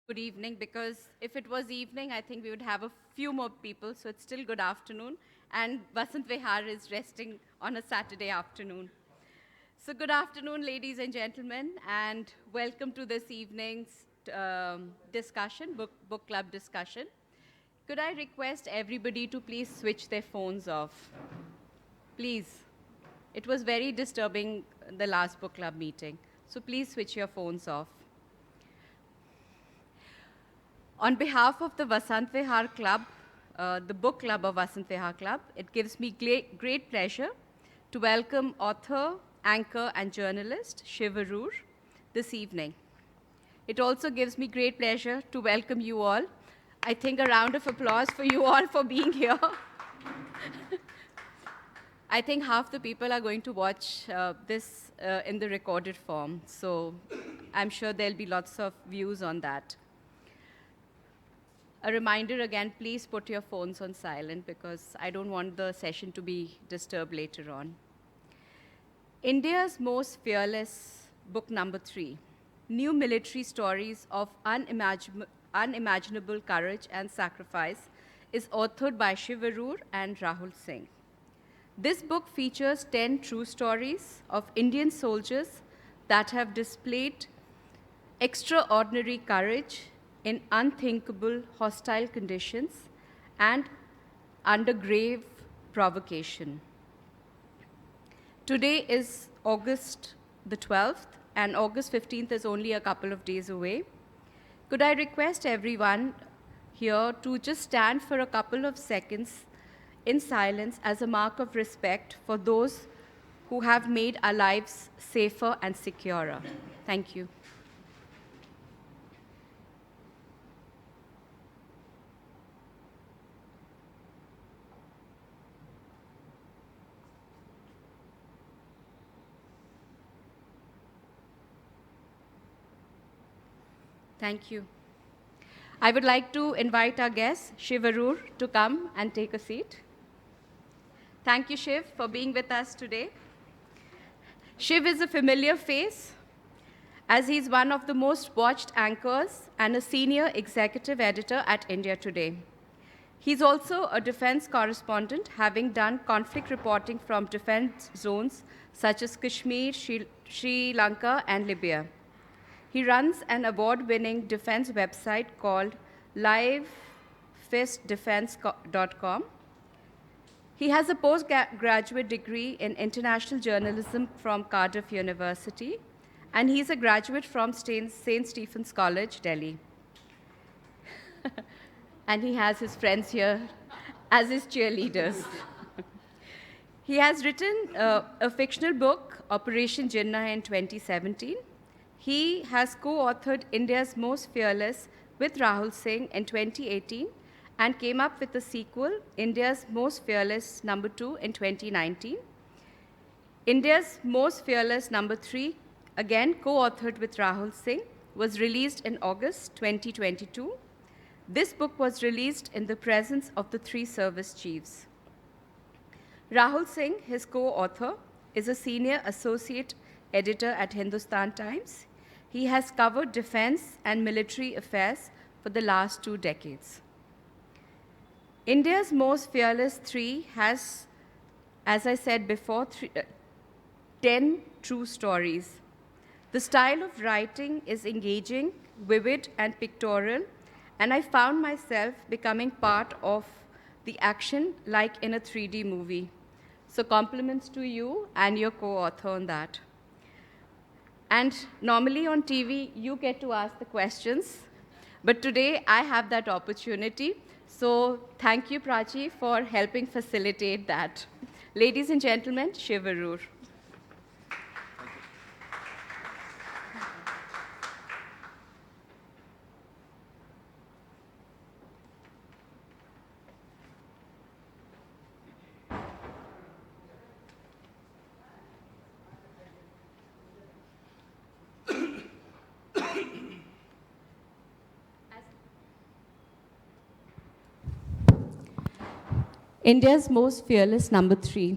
Good evening, because if it was evening, I think we would have a few more people, so it's still good afternoon. And Vasant Vihar is resting on a Saturday afternoon. So good afternoon, ladies and gentlemen, and welcome to this evening's discussion, book club discussion. Could I request everybody to please switch their phones off? Please. It was very disturbing, the last book club meeting. So please switch your phones off. On behalf of the Vasant Vihar Club, the book club of Vasant Vihar Club, it gives me great pleasure to welcome author, anchor, and journalist Shiv Aroor this evening. It also gives me great pleasure to welcome you all. I think a round of applause for you all for being here. I think half the people are going to watch this in the recorded form, so I'm sure there'll be lots of views on that. A reminder again, please put your phones on silent because I don't want the session to be disturbed later on. India's Most Fearless, book number 3, New Military Stories of Unimaginable Courage and Sacrifice, is authored by Shiv Aroor and Rahul Singh. This book features 10 true stories of Indian soldiers that have displayed extraordinary courage in unthinkable hostile conditions and under grave provocation. Today is August the 12th, and August 15th is only a couple of days away. Could I request everyone here to just stand for a couple of seconds in silence as a mark of respect for those who have made our lives safer and securer. Thank you. Thank you. I would like to invite our guest, Shiv Aroor, to come and take a seat. Thank you, Shiv, for being with us today. Shiv is a familiar face, as he's one of the most watched anchors and a senior executive editor at India Today. He's also a defense correspondent, having done conflict reporting from defense zones such as Kashmir, Sri Lanka, and Libya. He runs an award-winning defense website called livefistdefense.com. He has a postgraduate degree in international journalism from Cardiff University, and he's a graduate from St. Stephen's College, Delhi. And he has his friends here as his cheerleaders. He has written a fictional book, Operation Jinnah, in 2017. He has co-authored India's Most Fearless with Rahul Singh in 2018 and came up with the sequel, India's Most Fearless number 2 in 2019. India's Most Fearless number 3, again co-authored with Rahul Singh, was released in August 2022. This book was released in the presence of the 3 service chiefs. Rahul Singh, his co-author, is a senior associate editor at Hindustan Times. He has covered defense and military affairs for the last 2 decades. India's Most Fearless 3 has, as I said before, 10 true stories. The style of writing is engaging, vivid, and pictorial, and I found myself becoming part of the action like in a 3D movie. So compliments to you and your co-author on that. And normally on TV, you get to ask the questions. But today, I have that opportunity. So thank you, Prachi, for helping facilitate that. Ladies and gentlemen, Shiv Aroor. India's Most Fearless number 3.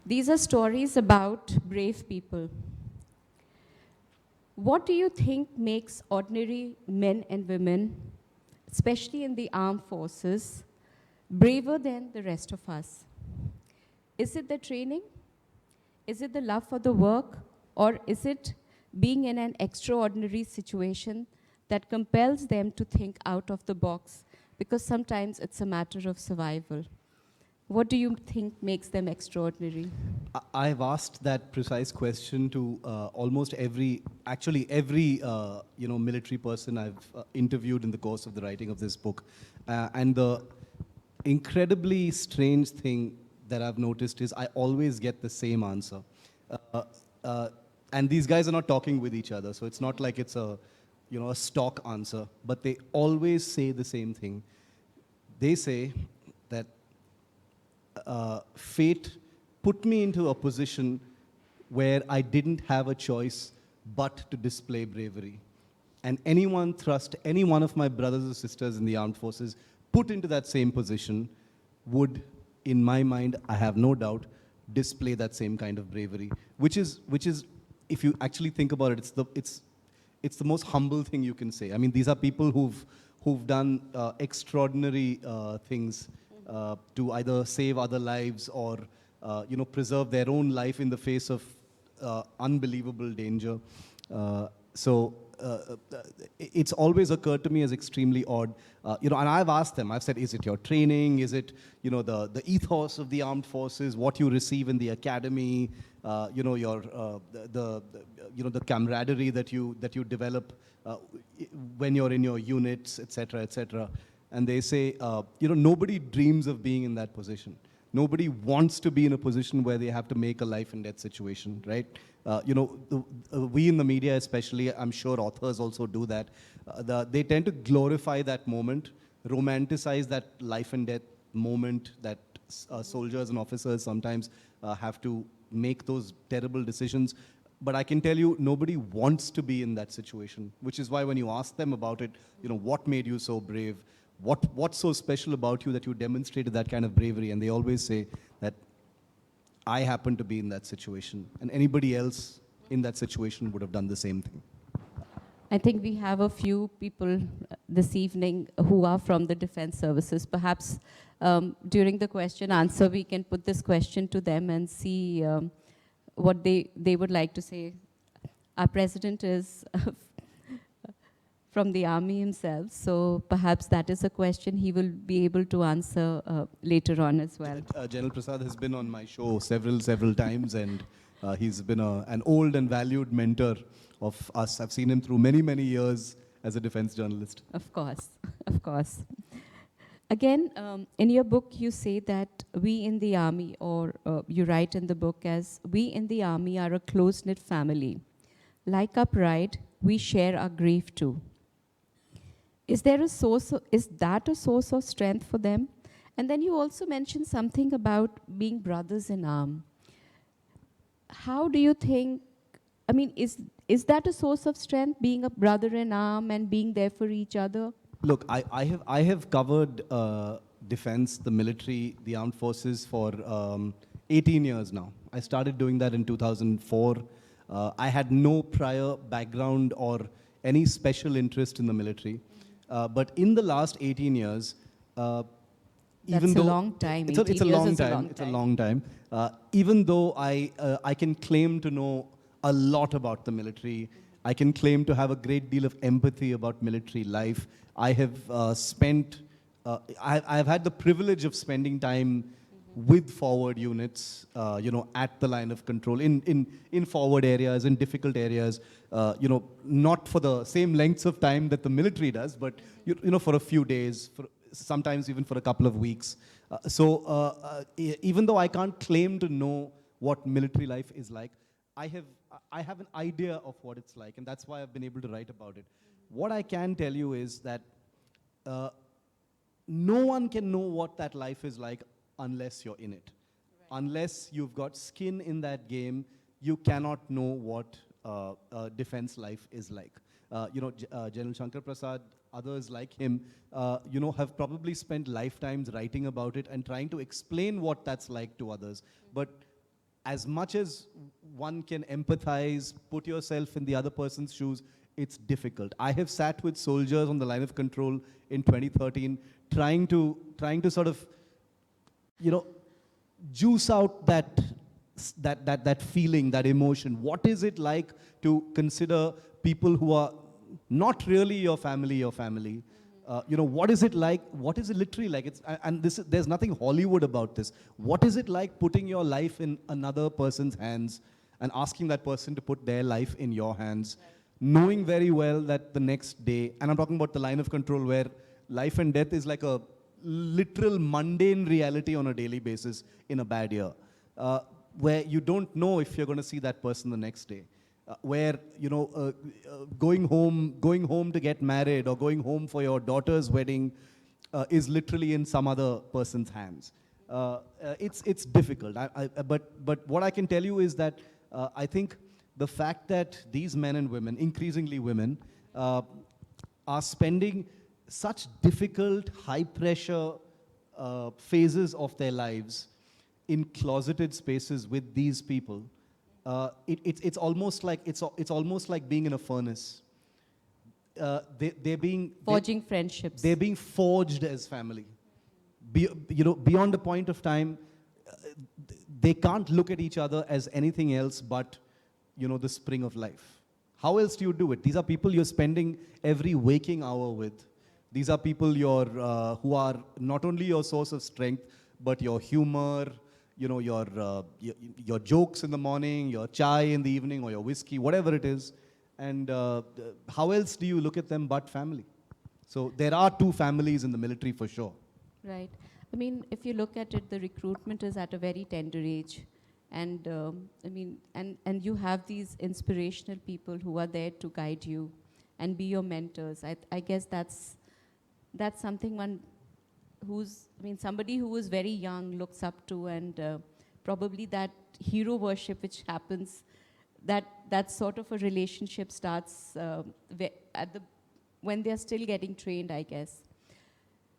These are stories about brave people. What do you think makes ordinary men and women, especially in the armed forces, braver than the rest of us? Is it the training? Is it the love for the work? Or is it being in an extraordinary situation that compels them to think out of the box? Because sometimes it's a matter of survival. What do you think makes them extraordinary? I've asked that precise question to almost every military person I've interviewed in the course of the writing of this book. And the incredibly strange thing that I've noticed is I always get the same answer. Uh, uh, and these guys are not talking with each other, so it's not like it's a stock answer, but they always say the same thing. They say that fate put me into a position where I didn't have a choice but to display bravery. And anyone thrust any one of my brothers or sisters in the armed forces put into that same position would, in my mind, I have no doubt, display that same kind of bravery, which is, if you actually think about it, it's the most humble thing you can say. I mean, these are people who've done extraordinary things to either save other lives or preserve their own life in the face of unbelievable danger. So it's always occurred to me as extremely odd. And I've asked them, I've said, is it your training? Is it, the ethos of the armed forces, what you receive in the academy, the camaraderie that you develop when you're in your units, et cetera, and they say, nobody dreams of being in that position. Nobody wants to be in a position where they have to make a life and death situation, right? We in the media especially, I'm sure authors also do that, they tend to glorify that moment, romanticize that life and death moment that soldiers and officers sometimes have to make those terrible decisions. But I can tell you, nobody wants to be in that situation, which is why when you ask them about it, what made you so brave? What's so special about you that you demonstrated that kind of bravery? And they always say that I happen to be in that situation, and anybody else in that situation would have done the same thing. I think we have a few people this evening who are from the defense services. Perhaps during the question answer, we can put this question to them and see what they would like to say. Our president is from the army himself, so perhaps that is a question he will be able to answer later on as well. General Prasad has been on my show several times, and he's been an old and valued mentor of us. I've seen him through many years as a defense journalist. Of course, of course. Again, in your book, you say that we in the army, or you write in the book as, we in the army are a close-knit family. Like our pride, we share our grief too. Is that a source of strength for them? And then you also mentioned something about being brothers in arms. How do you think, I mean, is that a source of strength, being a brother in arms and being there for each other? Look, I have covered defense, the military, the armed forces for 18 years now. I started doing that in 2004. I had no prior background or any special interest in the military. But in the last 18 years, even though a long time. It's a long time. Even though I can claim to know a lot about the military, I can claim to have a great deal of empathy about military life. I have I've had the privilege of spending time with forward units, at the line of control, in forward areas, in difficult areas, not for the same lengths of time that the military does, but, for a few days, sometimes even for a couple of weeks. Even though I can't claim to know what military life is like, I have an idea of what it's like, and that's why I've been able to write about it. What I can tell you is that no one can know what that life is like unless you're in it. Right. Unless you've got skin in that game, you cannot know what defense life is like. General Shankar Prasad, others like him, have probably spent lifetimes writing about it and trying to explain what that's like to others. But as much as one can empathize, put yourself in the other person's shoes, it's difficult. I have sat with soldiers on the line of control in 2013, trying to sort of, you know, juice out that feeling, that emotion. What is it like to consider people who are not really your family? You know, what is it like? What is it literally like? There's nothing Hollywood about this. What is it like putting your life in another person's hands and asking that person to put their life in your hands, knowing very well that the next day, and I'm talking about the line of control where life and death is like a literal mundane reality on a daily basis in a bad year, where you don't know if you're going to see that person the next day. Where going home to get married or going home for your daughter's wedding is literally in some other person's hands. It's difficult. But what I can tell you is that I think the fact that these men and women, increasingly women, are spending such difficult, high-pressure phases of their lives in closeted spaces with these people. It's almost like being in a furnace. They're being Forging friendships. They're being forged as family. Beyond a point of time, they can't look at each other as anything else but, the spring of life. How else do you do it? These are people you're spending every waking hour with. These are people who are not only your source of strength, but your humor, your jokes in the morning, your chai in the evening, or your whiskey, whatever it is. And how else do you look at them but family? So there are two families in the military for sure. Right. I mean, if you look at it, the recruitment is at a very tender age. And and you have these inspirational people who are there to guide you and be your mentors. I guess that's something somebody who is very young looks up to, and probably that hero worship which happens, that sort of a relationship starts when they're still getting trained, I guess.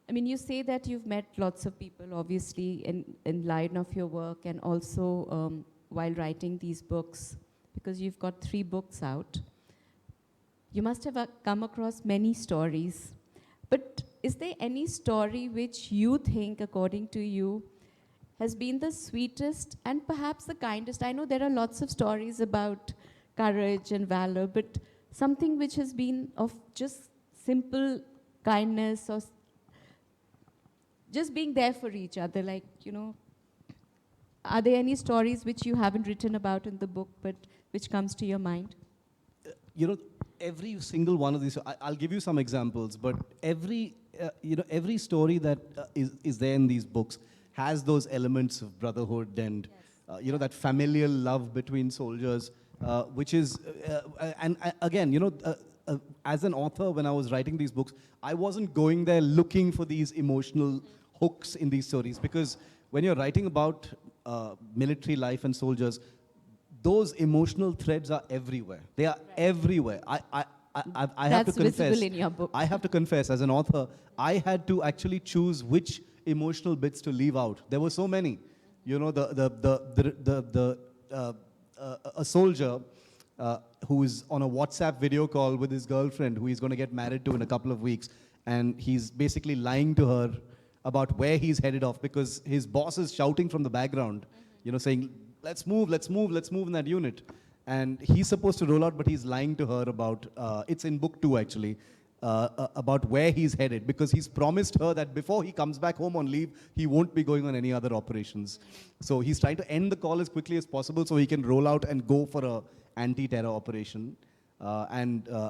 I mean, you say that you've met lots of people, obviously, in line of your work, and also while writing these books, because you've got 3 books out. You must have come across many stories. But is there any story which you think, according to you, has been the sweetest and perhaps the kindest? I know there are lots of stories about courage and valor, but something which has been of just simple kindness or just being there for each other, like, are there any stories which you haven't written about in the book, but which comes to your mind? Every single one of these, I'll give you some examples, but every story that is there in these books has those elements of brotherhood and, Yes. that familial love between soldiers, which is, as an author, when I was writing these books, I wasn't going there looking for these emotional hooks in these stories, because when you're writing about military life and soldiers, those emotional threads are everywhere. They are everywhere. I have to That's confess. visible in your book. I have to confess, as an author, I had to actually choose which emotional bits to leave out. There were so many. A soldier who is on a WhatsApp video call with his girlfriend, who he's going to get married to in a couple of weeks, and he's basically lying to her about where he's headed off, because his boss is shouting from the background, saying, let's move in that unit. And he's supposed to roll out, but he's lying to her about, it's in book 2 actually, about where he's headed, because he's promised her that before he comes back home on leave, he won't be going on any other operations. So he's trying to end the call as quickly as possible so he can roll out and go for a anti-terror operation. I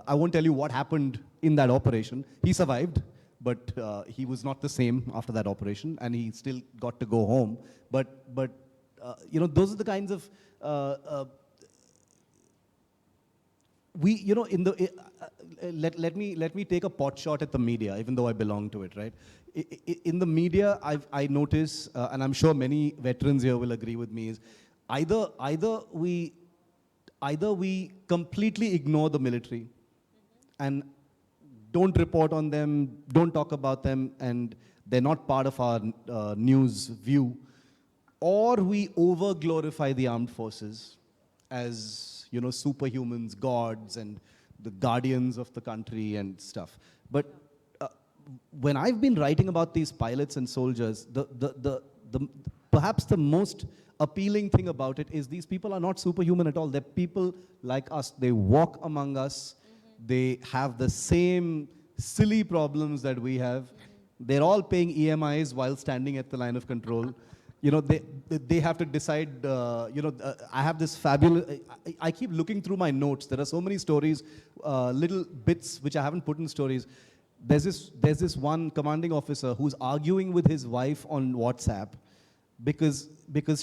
won't tell you what happened in that operation. He survived, but he was not the same after that operation, and he still got to go home. But those are the kinds of let me take a pot shot at the media, even though I belong to it, right? In the media, I notice, and I'm sure many veterans here will agree with me, is either we completely ignore the military and don't report on them, don't talk about them, and they're not part of our news view, or we over glorify the armed forces as, you know, superhumans, gods, and the guardians of the country and stuff. But uh, when I've been writing about these pilots and soldiers, the perhaps the most appealing thing about it is these people are not superhuman at all. They're people like us. They walk among us. They have the same silly problems that we have. They're all paying EMIs while standing at the line of control. You know, they have to decide, I have this fabulous, I keep looking through my notes. There are so many stories, little bits which I haven't put in stories. There's this one commanding officer who's arguing with his wife on WhatsApp because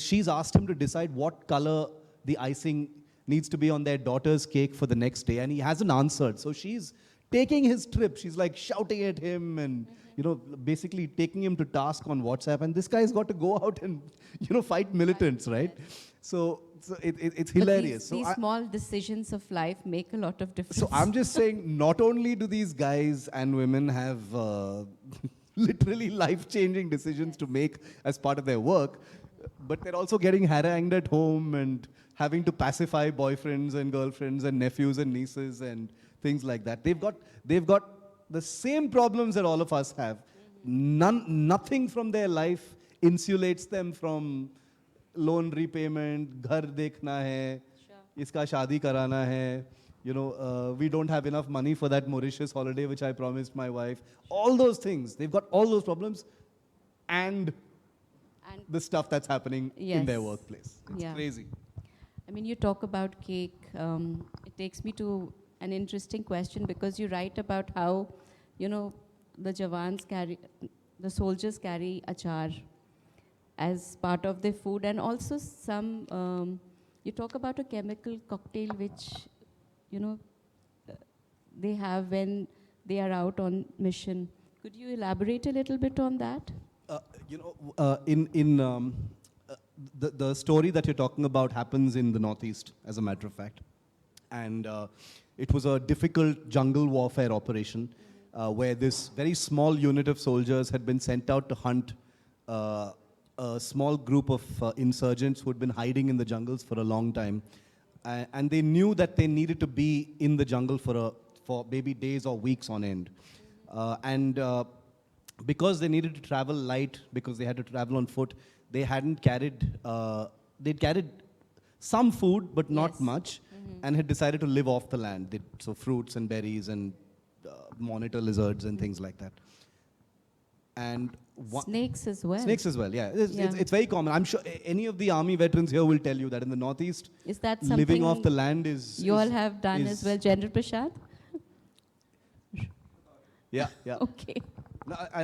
she's asked him to decide what color the icing needs to be on their daughter's cake for the next day, and he hasn't answered. So she's taking his trip. She's like shouting at him and, you know, basically taking him to task on WhatsApp. And this guy's got to go out and, you know, fight militants, right? So it's hilarious. But these small decisions of life make a lot of difference. So I'm just saying, not only do these guys and women have literally life-changing decisions to make as part of their work, but they're also getting harangued at home and having to pacify boyfriends and girlfriends and nephews and nieces and things like that. They've got the same problems that all of us have. Nothing from their life insulates them from loan repayment, ghar dekhna hai, iska shadi karana hai. You know, we don't have enough money for that Mauritius holiday which I promised my wife. All those things. They've got all those problems and the stuff that's happening in their workplace. It's crazy. I mean, you talk about cake. It takes me to an interesting question because you write about how, you know, the soldiers carry achar as part of their food, and also you talk about a chemical cocktail which, you know, they have when they are out on mission. Could you elaborate a little bit on that? The story that you're talking about happens in the Northeast, as a matter of fact. And it was a difficult jungle warfare operation where this very small unit of soldiers had been sent out to hunt a small group of insurgents who had been hiding in the jungles for a long time. And they knew that they needed to be in the jungle for maybe days or weeks on end. Because they needed to travel light, because they had to travel on foot, they hadn't carried, they'd carried some food, but not much, and had decided to live off the land. So fruits and berries and monitor lizards and things like that. And snakes as well. Snakes as well, yeah. It's very common. I'm sure any of the army veterans here will tell you that in the Northeast, is that something living off the land is... You all have done as well, General Prashad? Yeah. Okay.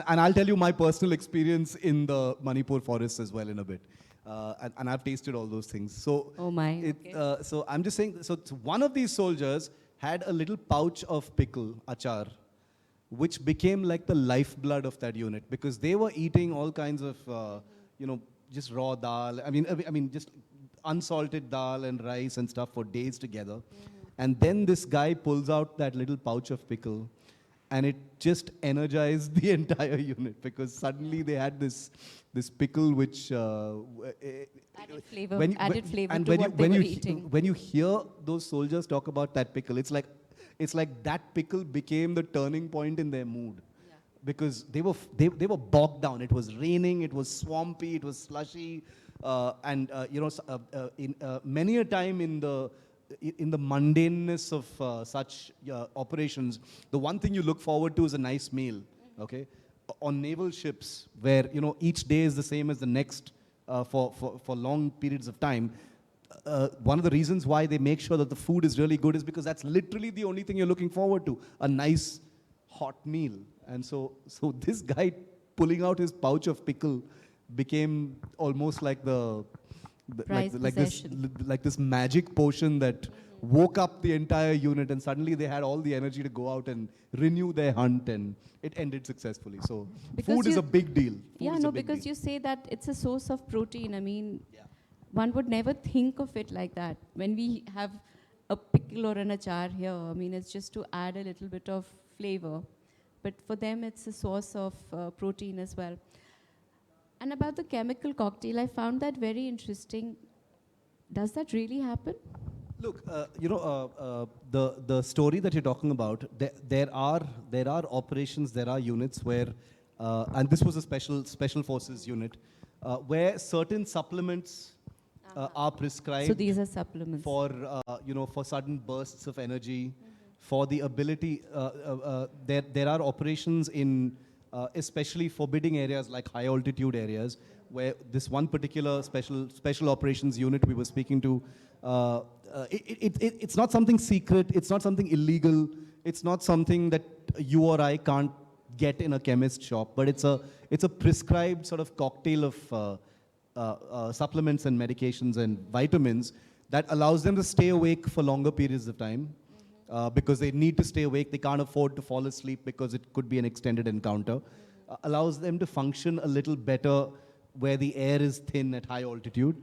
And I'll tell you my personal experience in the Manipur forests as well in a bit. And I've tasted all those things. So, oh my. So I'm just saying, so one of these soldiers had a little pouch of pickle, achar, which became like the lifeblood of that unit because they were eating all kinds of, just raw dal. I mean, just unsalted dal and rice and stuff for days together. And then this guy pulls out that little pouch of pickle, and it just energized the entire unit because suddenly they had this pickle which added flavor, when to what they were eating. When you hear those soldiers talk about that pickle, it's like that pickle became the turning point in their mood. Because they were bogged down. It was raining, it was swampy, it was slushy, many a time in the mundaneness of such operations, the one thing you look forward to is a nice meal. Okay, on naval ships where each day is the same as the next for long periods of time. One of the reasons why they make sure that the food is really good is because that's literally the only thing you're looking forward to, a nice hot meal. And so this guy pulling out his pouch of pickle became almost like this magic potion that woke up the entire unit, and suddenly they had all the energy to go out and renew their hunt, and it ended successfully. So food is a big deal. Because you say that it's a source of protein. I mean, one would never think of it like that. When we have a pickle or an achar here, I mean, it's just to add a little bit of flavor. But for them, it's a source of protein as well. And about the chemical cocktail, I found that very interesting. Does that really happen? Look, the story that you're talking about, there are operations, there are units where, and this was a special forces unit, where certain supplements are prescribed. So these are supplements. For for sudden bursts of energy, for the ability. There are operations in especially forbidding areas like high altitude areas, where this one particular special operations unit we were speaking to. It's not something secret. It's not something illegal. It's not something that you or I can't get in a chemist shop. But it's a prescribed sort of cocktail of supplements and medications and vitamins that allows them to stay awake for longer periods of time, because they need to stay awake. They can't afford to fall asleep because it could be an extended encounter. Allows them to function a little better where the air is thin at high altitude.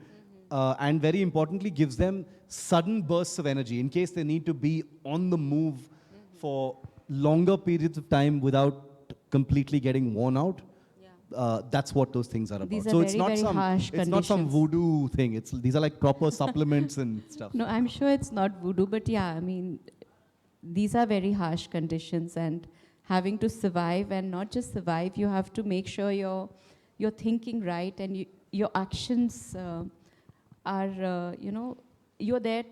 And very importantly, gives them sudden bursts of energy in case they need to be on the move for longer periods of time without completely getting worn out. That's what those things are about. These are So very, it's not very some harsh it's not some conditions. voodoo thing. These are like proper supplements and stuff. No, I'm sure it's not voodoo, but yeah, I mean, these are very harsh conditions, and having to survive, and not just survive, you have to make sure you're thinking right, and your actions are, you're there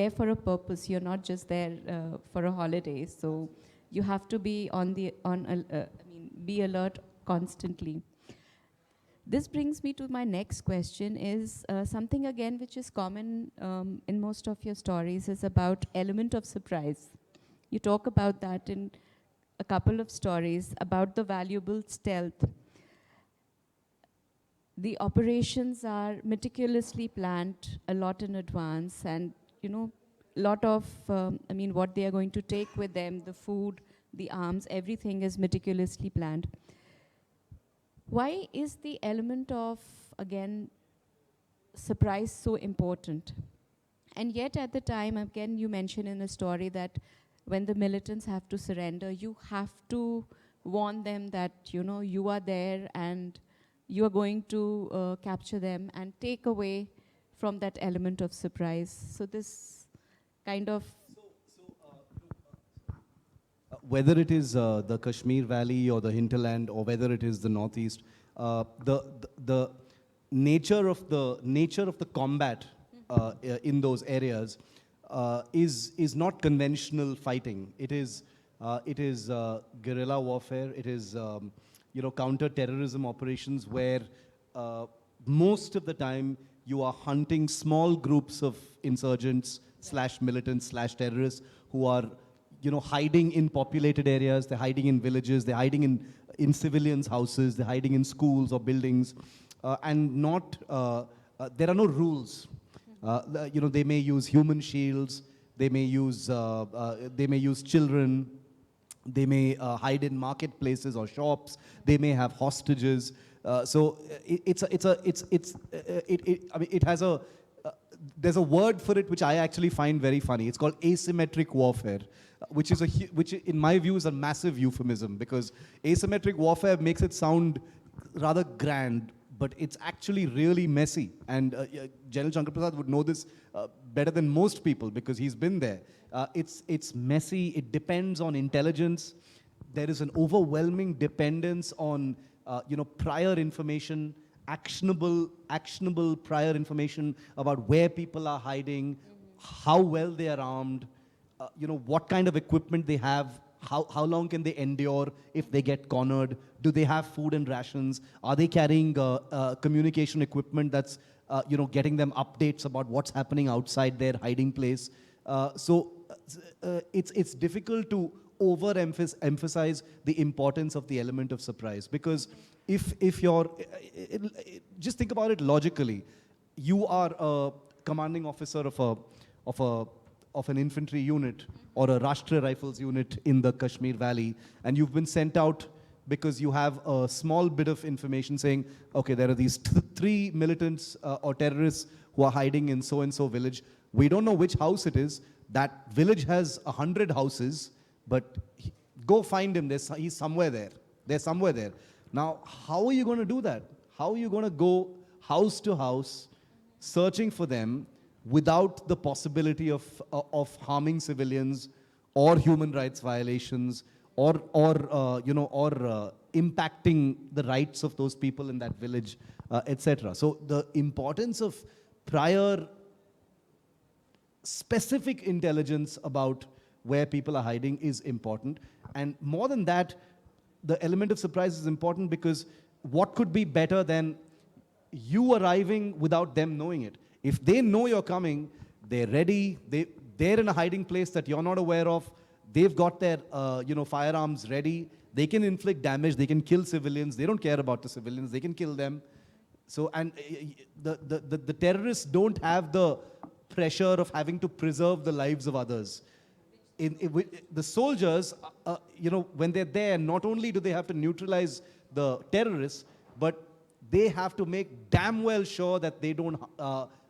for a purpose. You're not just there for a holiday. So you have to be be alert constantly. This brings me to my next question, is something again which is common in most of your stories, is about element of surprise. You talk about that in a couple of stories, about the valuable stealth. The operations are meticulously planned a lot in advance, and lot of, what they are going to take with them, the food, the arms, everything is meticulously planned. Why is the element of, again, surprise so important? And yet at the time, again, you mention in a story that when the militants have to surrender, you have to warn them that, you are there and you are going to capture them and take away from that element of surprise. So this kind of... Whether it is the Kashmir Valley or the hinterland, or whether it is the Northeast, the nature of the combat in those areas is not conventional fighting. It is guerrilla warfare. It is counter-terrorism operations where most of the time you are hunting small groups of insurgents / militants / terrorists who are hiding in populated areas. They're hiding in villages. They're hiding in civilians' houses. They're hiding in schools or buildings, and not. There are no rules. They may use human shields. They may use children. They may hide in marketplaces or shops. They may have hostages. It has a. There's a word for it which I actually find very funny. It's called asymmetric warfare, which in my view is a massive euphemism, because asymmetric warfare makes it sound rather grand, but it's actually really messy. And General Shankar Prasad would know this better than most people because he's been there. It's messy. It depends on intelligence. There is an overwhelming dependence on prior information, actionable prior information about where people are hiding, how well they are armed, what kind of equipment they have, how long can they endure if they get cornered, do they have food and rations, are they carrying communication equipment that's getting them updates about what's happening outside their hiding place. It's difficult to emphasize the importance of the element of surprise, because if you're just think about it logically, you are a commanding officer of an infantry unit or a Rashtriya Rifles unit in the Kashmir Valley, and you've been sent out because you have a small bit of information saying, okay, there are these three militants or terrorists who are hiding in so-and-so village. We don't know which house it is. That village has 100 houses, but go find him. He's somewhere there. They're somewhere there. Now, how are you going to do that? How are you going to go house to house searching for them without the possibility of harming civilians or human rights violations or impacting the rights of those people in that village, etc. So the importance of prior specific intelligence about where people are hiding is important. And more than that, the element of surprise is important because what could be better than you arriving without them knowing it? If they know you're coming, they're ready, they're in a hiding place that you're not aware of, they've got their firearms ready, they can inflict damage, they can kill civilians, they don't care about the civilians, they can kill them. So, and the terrorists don't have the pressure of having to preserve the lives of others. The soldiers, when they're there, not only do they have to neutralize the terrorists, but they have to make damn well sure that they don't,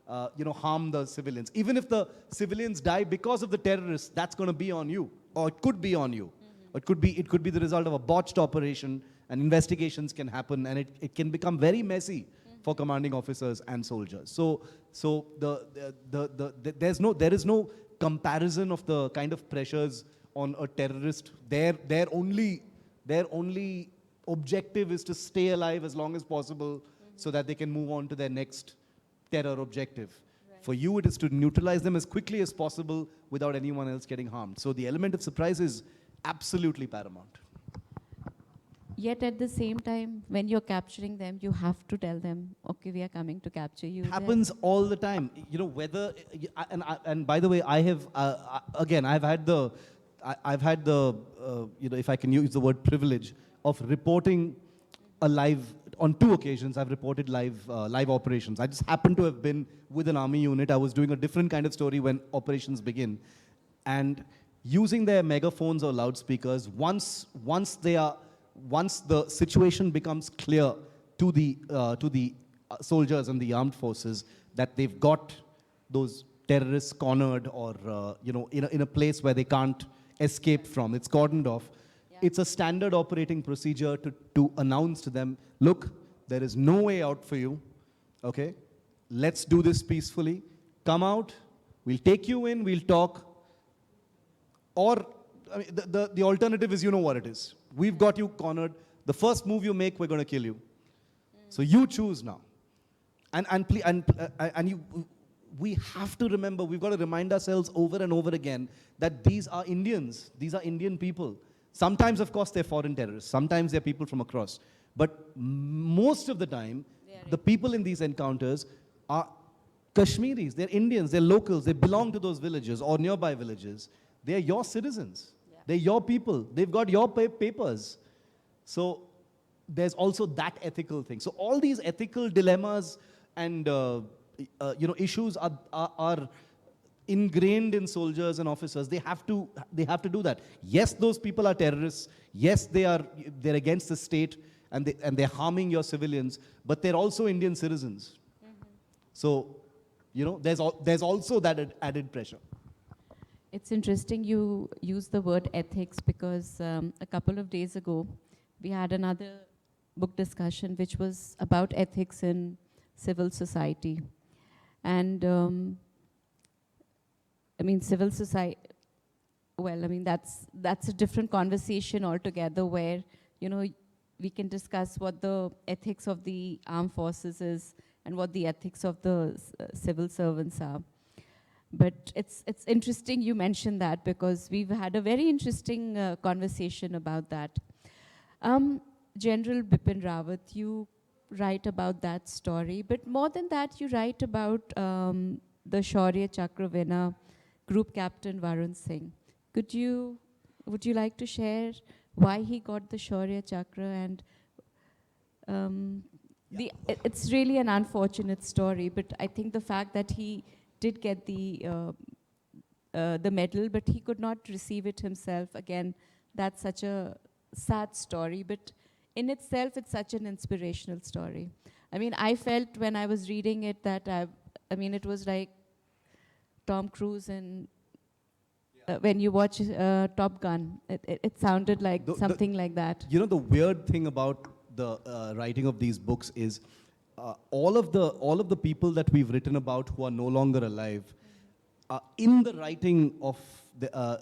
harm the civilians. Even if the civilians die because of the terrorists, that's going to be on you, or it could be on you. It could be the result of a botched operation, and investigations can happen, and it can become very messy for commanding officers and soldiers. So there is no comparison of the kind of pressures on a terrorist. Their only objective is to stay alive as long as possible so that they can move on to their next terror objective. Right. For you, it is to neutralize them as quickly as possible without anyone else getting harmed. So the element of surprise is absolutely paramount. Yet at the same time, when you're capturing them, you have to tell them, okay, we are coming to capture you. It happens all the time. Whether, and by the way, I have, again, I've had the, if I can use the word privilege, of reporting a live, on 2 occasions, I've reported live operations. I just happened to have been with an army unit. I was doing a different kind of story when operations begin. And using their megaphones or loudspeakers, once the situation becomes clear to the soldiers and the armed forces that they've got those terrorists cornered or in a place where they can't escape from, it's cordoned off. Yeah. It's a standard operating procedure to announce to them, look, there is no way out for you. Okay, let's do this peacefully. Come out. We'll take you in. We'll talk. Or the alternative is, you know what it is. We've got you cornered. The first move you make, we're going to kill you. So you choose now. We have to remember, we've got to remind ourselves over and over again that these are Indians. These are Indian people. Sometimes, of course, they're foreign terrorists. Sometimes they're people from across. But most of the time, the people in these encounters are Kashmiris. They're Indians. They're locals. They belong to those villages or nearby villages. They're your citizens. They're your people. They've got your papers. So there's also that ethical thing. So all these ethical dilemmas and issues are ingrained in soldiers and officers. They have to do that. Yes, those people are terrorists. Yes, they're against the state and they're harming your civilians. But they're also Indian citizens. Mm-hmm. So there's also that added pressure. It's interesting you use the word ethics because a couple of days ago, we had another book discussion which was about ethics in civil society. And civil society, that's a different conversation altogether where, we can discuss what the ethics of the armed forces is and what the ethics of the civil servants are. But it's interesting you mentioned that because we've had a very interesting conversation about that. General Bipin Rawat, you write about that story, but more than that, you write about the Shaurya Chakra winner, Group Captain Varun Singh. Would you like to share why he got the Shaurya Chakra? And it's really an unfortunate story, but I think the fact that he did get the medal, but he could not receive it himself. Again, that's such a sad story, but in itself, it's such an inspirational story. I felt when I was reading it that it was like Tom Cruise and when you watch Top Gun, it sounded like something like that. The weird thing about the writing of these books is all of the people that we've written about who are no longer alive, in the writing of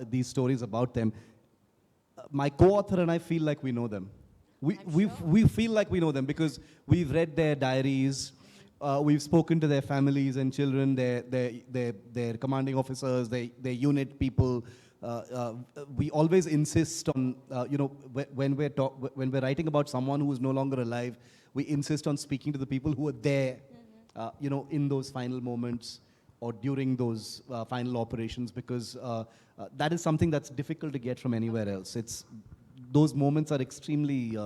these stories about them, my co-author and I feel like we know them. We feel like we know them because we've read their diaries, we've spoken to their families and children, their commanding officers, their unit people. We always insist on, when we're writing about someone who is no longer alive, we insist on speaking to the people who were there, in those final moments or during those final operations, because that is something that's difficult to get from anywhere else. Those moments are extremely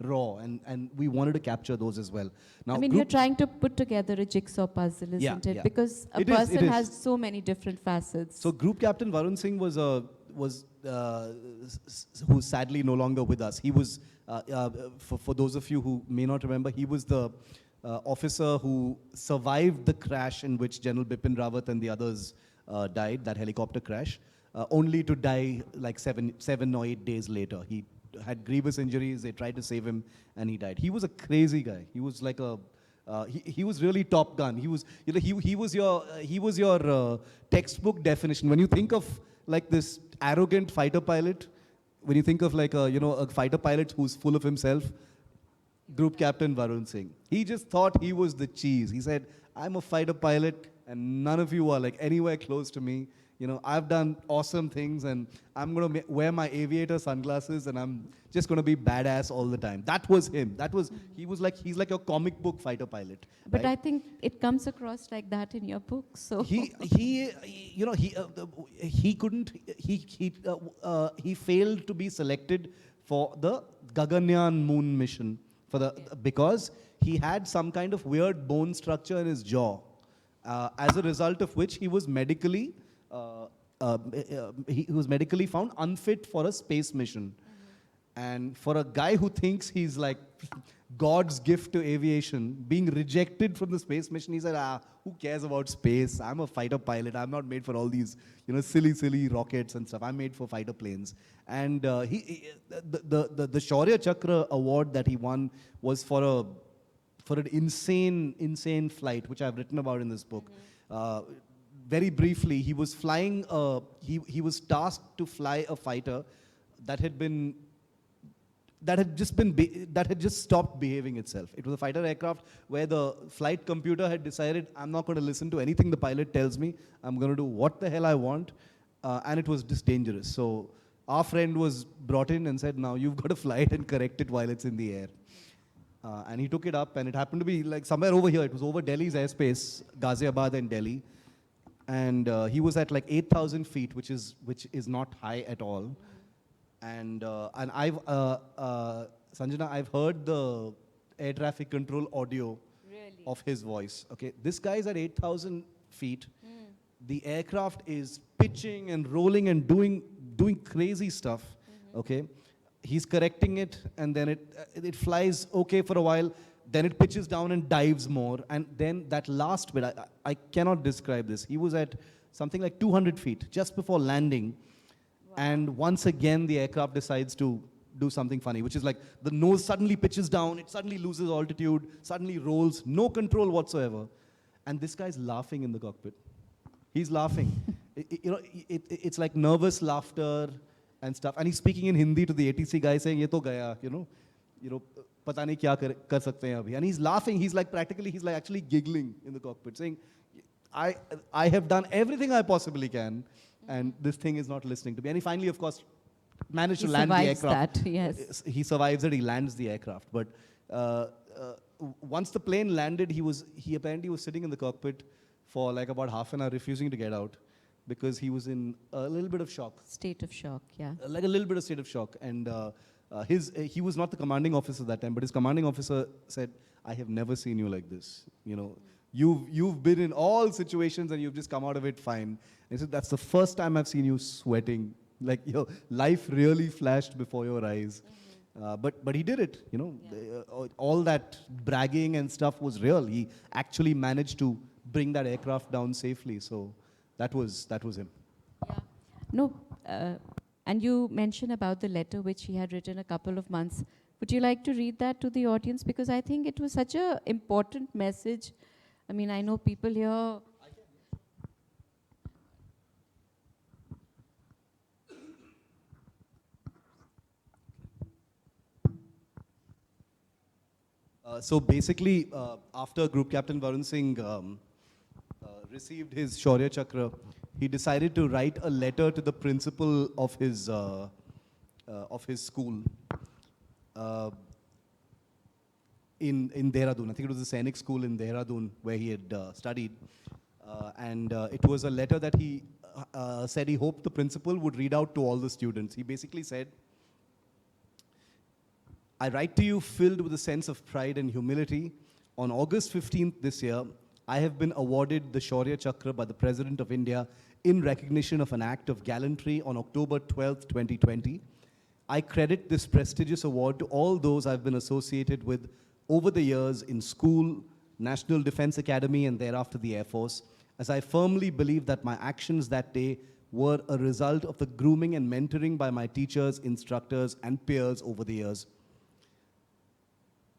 raw, and we wanted to capture those as well. Now, I mean, you're trying to put together a jigsaw puzzle, isn't it? Yeah. Because a It is, person it is. has so many different facets. So Group Captain Varun Singh who's sadly no longer with us. He was, for those of you who may not remember, he was the officer who survived the crash in which General Bipin Rawat and the others died, that helicopter crash, only to die like 7 or 8 days later. He had grievous injuries, they tried to save him, and he died. He was a crazy guy. He was like he was really Top Gun. He was, he was your textbook definition. When you think of like this arrogant fighter pilot, when you think of like a fighter pilot who's full of himself, Group Captain Varun Singh. He just thought he was the cheese. He said, I'm a fighter pilot and none of you are like anywhere close to me. I've done awesome things and I'm going to wear my aviator sunglasses and I'm just going to be badass all the time. That was him. He's like your comic book fighter pilot. But right? I think it comes across like that in your book. So He failed to be selected for the Gaganyaan moon mission because he had some kind of weird bone structure in his jaw, as a result of which he was medically found unfit for a space mission. And for a guy who thinks he's like God's gift to aviation, being rejected from the space mission, he said, who cares about space? I'm a fighter pilot. I'm not made for all these, silly rockets and stuff. I'm made for fighter planes. And the Shaurya Chakra award that he won was for an insane flight, which I've written about in this book. Very briefly, he was flying. He was tasked to fly a fighter that had just stopped behaving itself. It was a fighter aircraft where the flight computer had decided, I'm not going to listen to anything the pilot tells me. I'm going to do what the hell I want, and it was just dangerous. So our friend was brought in and said, now you've got to fly it and correct it while it's in the air. And he took it up, and it happened to be like somewhere over here. It was over Delhi's airspace, Ghaziabad and Delhi. And he was at like 8,000 feet, which is not high at all. And I've Sanjana, I've heard the air traffic control audio of his voice. Okay, this guy is at 8,000 feet. The aircraft is pitching and rolling and doing crazy stuff. Okay, he's correcting it, and then it flies okay for a while. Then it pitches down and dives more. And then that last bit, I cannot describe this. He was at something like 200 feet just before landing. Wow. And once again, the aircraft decides to do something funny, which is like the nose suddenly pitches down, it suddenly loses altitude, suddenly rolls, no control whatsoever. And this guy's laughing in the cockpit. He's laughing. It's like nervous laughter and stuff. And he's speaking in Hindi to the ATC guy saying, ye to gaya, pata nahi kya kar sakte hain abhi. And he's laughing. He's like actually giggling in the cockpit, saying, I have done everything I possibly can, and this thing is not listening to me. And he finally, of course, managed to land the aircraft. That, yes. He survives it. He lands the aircraft. But once the plane landed, he apparently was sitting in the cockpit for like about half an hour, refusing to get out because he was in a little bit of shock. State of shock, yeah. Like a little bit of state of shock. And he was not the commanding officer that time, but his commanding officer said, I have never seen you like this. You've been in all situations and you've just come out of it fine. And he said, that's the first time I've seen you sweating. Like your life really flashed before your eyes. But he did it, all that bragging and stuff was real. He actually managed to bring that aircraft down safely. So that was him. Yeah. No, and you mentioned about the letter which he had written a couple of months Would you like to read that to the audience? Because I think it was such an important message. I mean, I know people here. So basically, after Group Captain Varun Singh received his Shaurya Chakra, he decided to write a letter to the principal of his school in Dehradun. I think it was the Sainik school in Dehradun where he had studied. It was a letter that he said he hoped the principal would read out to all the students. He basically said, I write to you filled with a sense of pride and humility. On August 15th this year, I have been awarded the Shaurya Chakra by the President of India in recognition of an act of gallantry on October 12th, 2020. I credit this prestigious award to all those I've been associated with over the years in school, National Defense Academy, and thereafter the Air Force, as I firmly believe that my actions that day were a result of the grooming and mentoring by my teachers, instructors, and peers over the years.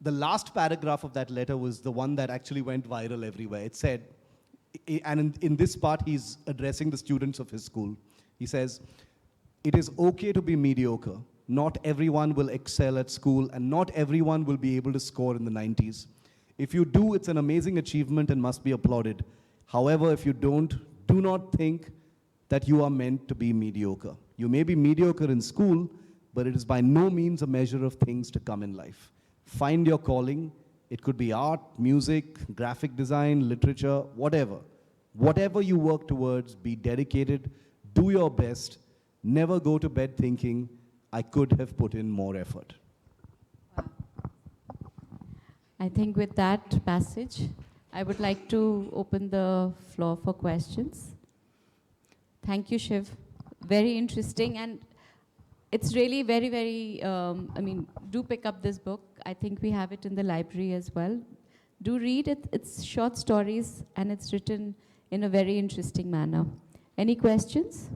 The last paragraph of that letter was the one that actually went viral everywhere. It said, and in this part, he's addressing the students of his school. He says, it is okay to be mediocre. Not everyone will excel at school, and not everyone will be able to score in the 90s. If you do, it's an amazing achievement and must be applauded. However, if you don't, do not think that you are meant to be mediocre. You may be mediocre in school, but it is by no means a measure of things to come in life. Find your calling. It could be art, music, graphic design, literature, whatever. Whatever you work towards, be dedicated, do your best, never go to bed thinking, I could have put in more effort. I think with that passage, I would like to open the floor for questions. Thank you, Shiv. Very interesting, and it's really very, very, I mean, do pick up this book. I think we have it in the library as well. Do read it. It's short stories, and it's written in a very interesting manner. Any questions?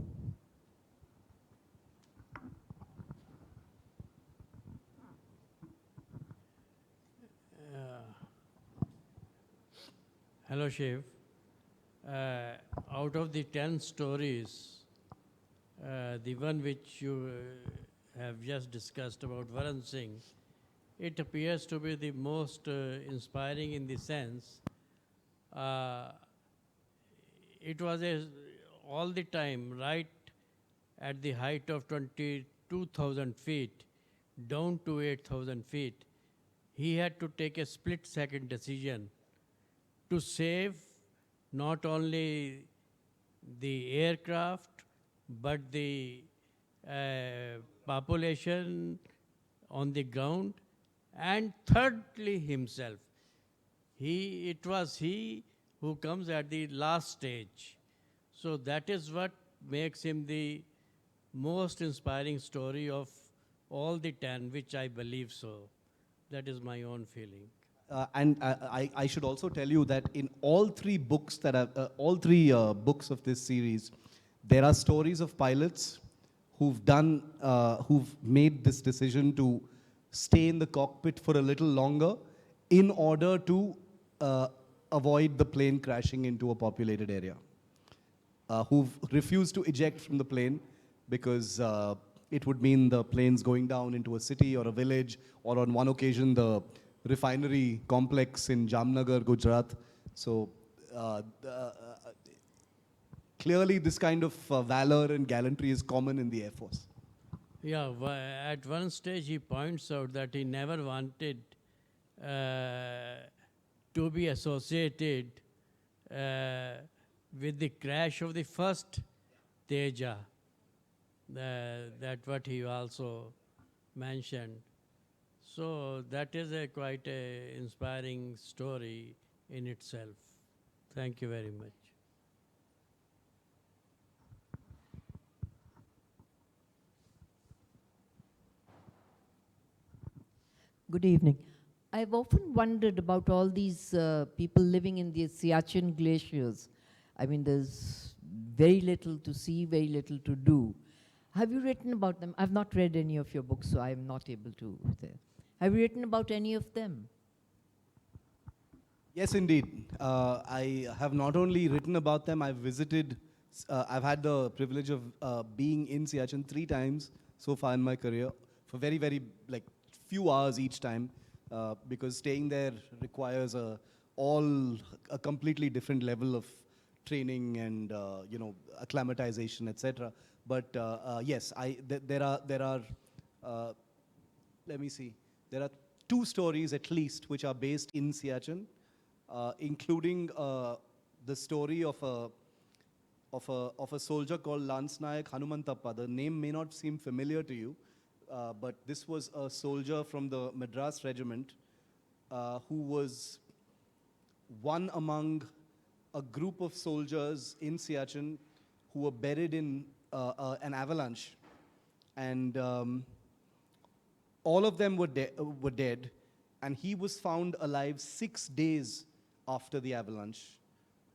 Hello, Shiv. Out of the 10 stories, the one which you have just discussed about Varun Singh, it appears to be the most inspiring in the sense it was all the time right at the height of 22,000 feet down to 8,000 feet. He had to take a split-second decision to save not only the aircraft, but the population on the ground, and thirdly himself. It was he who comes at the last stage. So that is what makes him the most inspiring story of all the 10, which I believe so. That is my own feeling. I should also tell you that in all three books books of this series, there are stories of pilots who've made this decision to stay in the cockpit for a little longer in order to avoid the plane crashing into a populated area, who've refused to eject from the plane because it would mean the plane's going down into a city or a village, or on one occasion the refinery complex in Jamnagar, Gujarat. So clearly this kind of valor and gallantry is common in the Air Force. Yeah, at one stage he points out that he never wanted to be associated with the crash of the first Teja. That what he also mentioned. So that is quite a inspiring story in itself. Thank you very much. Good evening. I've often wondered about all these people living in the Siachen glaciers. I mean, there's very little to see, very little to do. Have you written about them? I've not read any of your books, so I'm not able to. Have you written about any of them? Yes, indeed. I have not only written about them, I've visited, I've had the privilege of being in Siachen 3 times so far in my career for very, very, like, few hours each time, because staying there requires a completely different level of training and, acclimatization, etc. But yes, there are let me see. There are 2 stories at least which are based in Siachen, including the story of a soldier called Lance Nayak Hanumantappa. The name may not seem familiar to you, but this was a soldier from the Madras regiment who was one among a group of soldiers in Siachen who were buried in an avalanche. And all of them were dead, and he was found alive 6 days after the avalanche,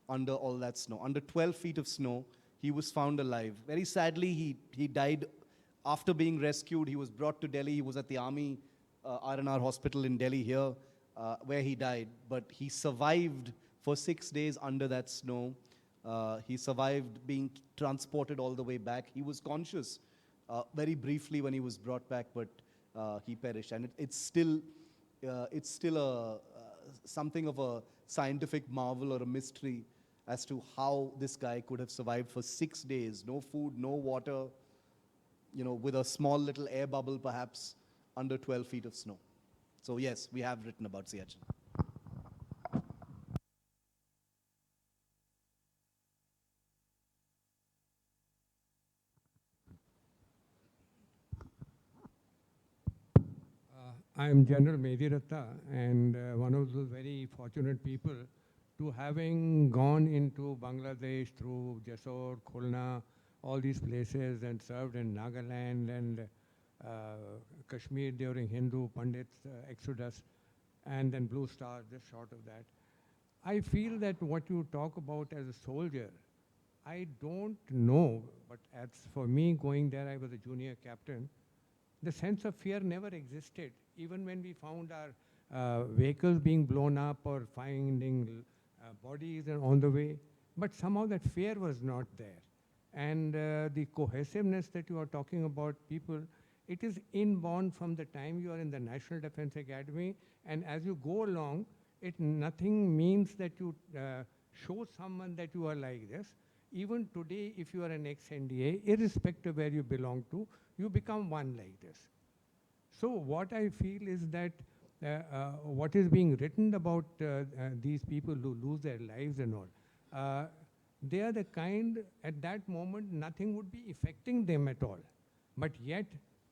under all that snow, under 12 feet of snow. He was found alive. Very sadly, he died after being rescued. He was brought to Delhi. He was at the army R&R hospital in Delhi here, where he died. But he survived for 6 days under that snow. He survived being transported all the way back. He was conscious very briefly when he was brought back, but he perished. And it's still something of a scientific marvel or a mystery as to how this guy could have survived for 6 days. No food, no water, with a small little air bubble perhaps, under 12 feet of snow. So yes, we have written about Siachen. I am General Mediratta, and one of those very fortunate people to having gone into Bangladesh through Jessore, Khulna, all these places, and served in Nagaland and Kashmir during Hindu Pandits exodus, and then Blue Star, just short of that. I feel that what you talk about as a soldier, I don't know, but as for me going there, I was a junior captain. The sense of fear never existed. Even when we found our vehicles being blown up or finding bodies on the way, but somehow that fear was not there. And the cohesiveness that you are talking about, people, it is inborn from the time you are in the National Defense Academy, and as you go along, nothing means that you show someone that you are like this. Even today, if you are an ex-NDA, irrespective where you belong to, you become one like this. So what I feel is that what is being written about these people who lose their lives and all, they are the kind, at that moment, nothing would be affecting them at all. But yet,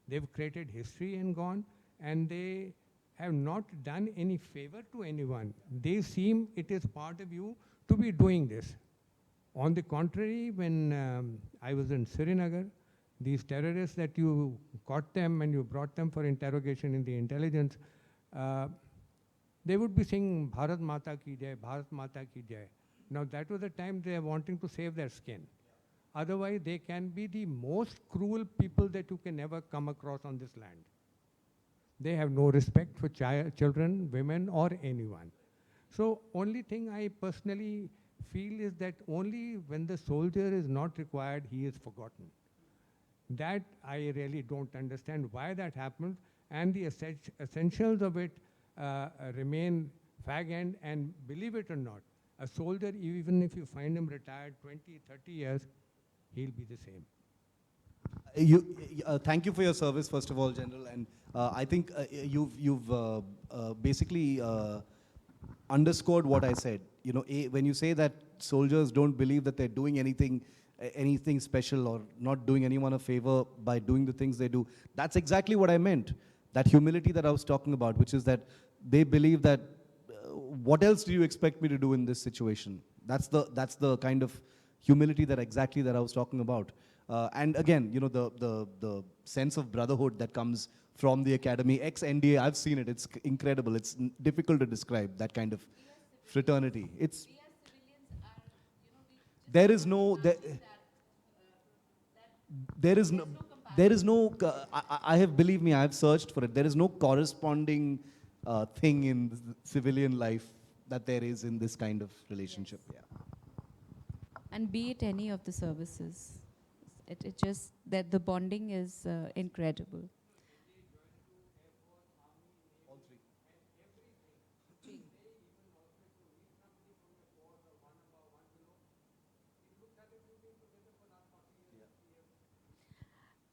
they've created history and gone, and they have not done any favor to anyone. They seem it is part of you to be doing this. On the contrary, when I was in Srinagar, these terrorists that you caught them and you brought them for interrogation in the intelligence, they would be saying, Bharat Mata ki jai, Bharat Mata ki jai. Now that was the time they are wanting to save their skin. Otherwise, they can be the most cruel people that you can ever come across on this land. They have no respect for children, women, or anyone. So only thing I personally feel is that only when the soldier is not required, he is forgotten. That I really don't understand why that happens, and the essentials of it remain fag-end, and believe it or not, a soldier, even if you find him retired 20, 30 years, he'll be the same. Thank you for your service, first of all, General. And I think you've basically underscored what I said. When you say that soldiers don't believe that they're doing anything special or not doing anyone a favor by doing the things they do, that's exactly what I meant. That humility that I was talking about, which is that they believe that what else do you expect me to do in this situation? That's the kind of humility that I was talking about. And again, the sense of brotherhood that comes from the academy, ex-NDA, I've seen it. It's incredible. It's difficult to describe that kind of fraternity. It's there is no There is no, I have, believe me, I have searched for it. There is no corresponding thing in civilian life that there is in this kind of relationship. Yeah. And be it any of the services, it just that the bonding is incredible.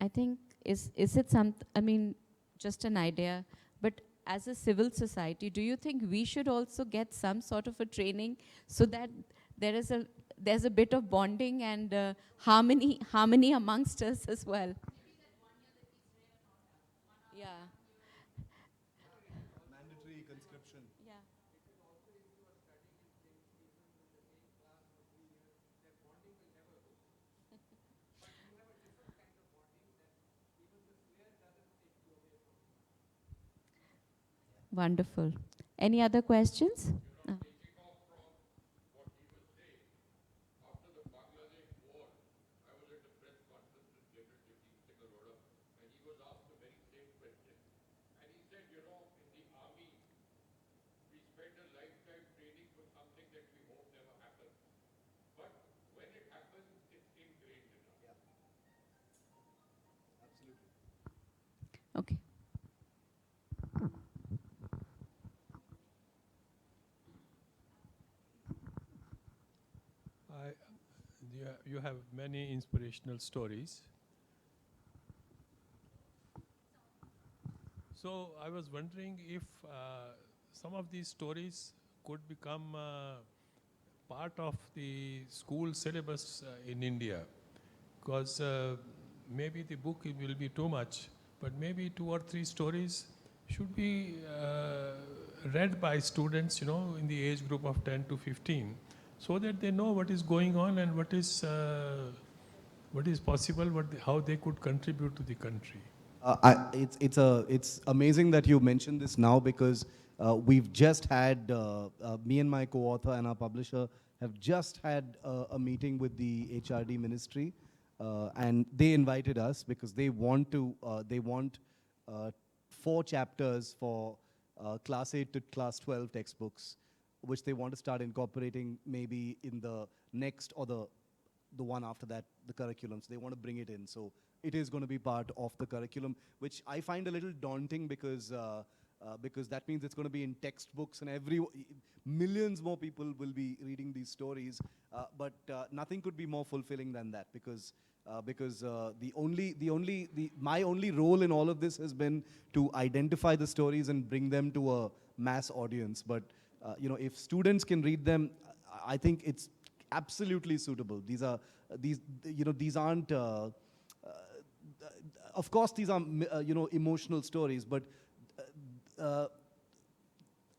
I think is it some? I mean, just an idea. But as a civil society, do you think we should also get some sort of a training so that there's a bit of bonding and harmony amongst us as well? Yeah. Mandatory conscription. Yeah. Wonderful. Any other questions? Okay. I, you have many inspirational stories. So I was wondering if some of these stories could become part of the school syllabus in India, because maybe the book will be too much, but maybe 2 or 3 stories should be read by students, in the age group of 10 to 15, so that they know what is going on and what is possible, how they could contribute to the country. It's amazing that you mentioned this now, because we've just had, me and my co-author and our publisher have just had a meeting with the HRD ministry, and they invited us because they want 4 chapters for class 8 to class 12 textbooks, which they want to start incorporating maybe in the next or the one after that, the curriculum. So they want to bring it in. So it is going to be part of the curriculum, which I find a little daunting, because that means it's going to be in textbooks, and millions more people will be reading these stories. But nothing could be more fulfilling than that, because my only role in all of this has been to identify the stories and bring them to a mass audience. But if students can read them, I think it's absolutely suitable. These aren't. Of course, these are emotional stories, but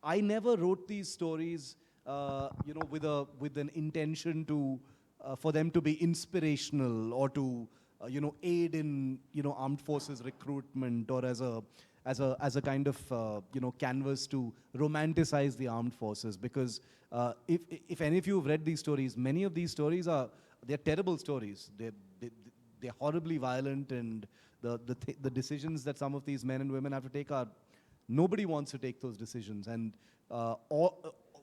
I never wrote these stories, with an intention to for them to be inspirational or to aid in armed forces recruitment, or as a kind of canvas to romanticize the armed forces. Because if any of you have read these stories, many of these stories they're terrible stories. They're horribly violent, and the decisions that some of these men and women have to take are, nobody wants to take those decisions. And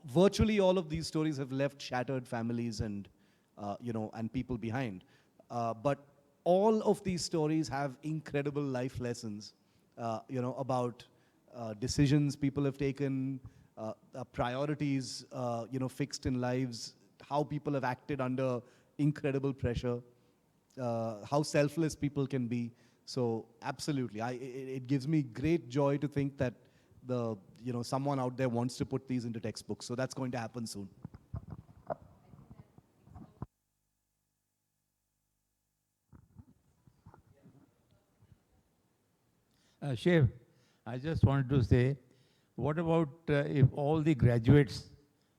virtually all of these stories have left shattered families and people behind. But all of these stories have incredible life lessons, about decisions people have taken, priorities, fixed in lives, how people have acted under incredible pressure, how selfless people can be. So absolutely, it gives me great joy to think that someone out there wants to put these into textbooks. So that's going to happen soon. Shiv, I just wanted to say, what about if all the graduates,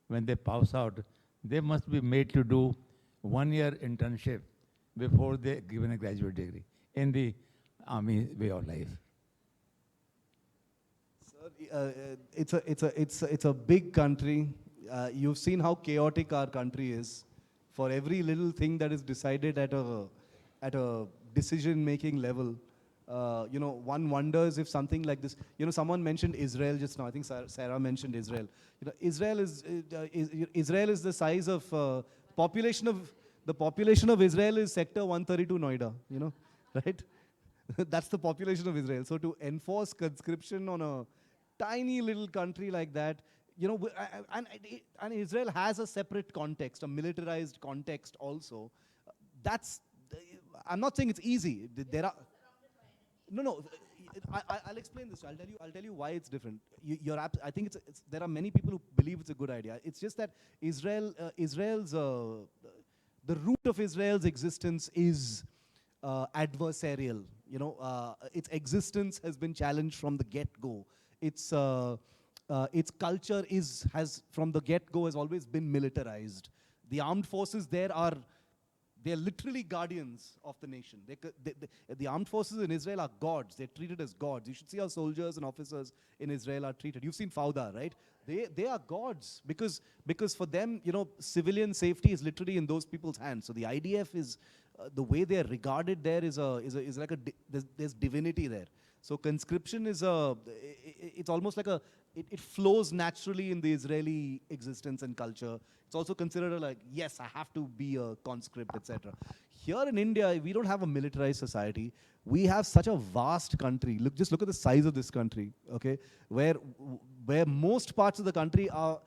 when they pass out, they must be made to do 1 year internship before they given a graduate degree in the army way of life? Sir, it's a big country. You've seen how chaotic our country is. For every little thing that is decided at a decision-making level, one wonders if something like this, someone mentioned Israel just now. I think Sarah mentioned Israel. Israel is the size of the population of Israel is sector 132 Noida, right? That's the population of Israel. So to enforce conscription on a tiny little country like that, and Israel has a separate context, a militarized context also. That's, I'm not saying it's easy. There are, no. I'll explain this. I'll tell you why it's different. I think there are many people who believe it's a good idea. It's just that the root of Israel's existence is adversarial. Its existence has been challenged from the get-go. Its culture has from the get-go has always been militarized. The armed forces there they're literally guardians of the nation. The armed forces in Israel are gods. They're treated as gods. You should see how soldiers and officers in Israel are treated. You've seen Fauda, right? They are gods because for them, civilian safety is literally in those people's hands. So the IDF is the way they're regarded there is like there's divinity there. So conscription is it's almost like it flows naturally in the Israeli existence and culture. It's also considered like, yes, I have to be a conscript, etc. Here in India, we don't have a militarized society. We have such a vast country. Just look at the size of this country, okay? Where most parts of the country are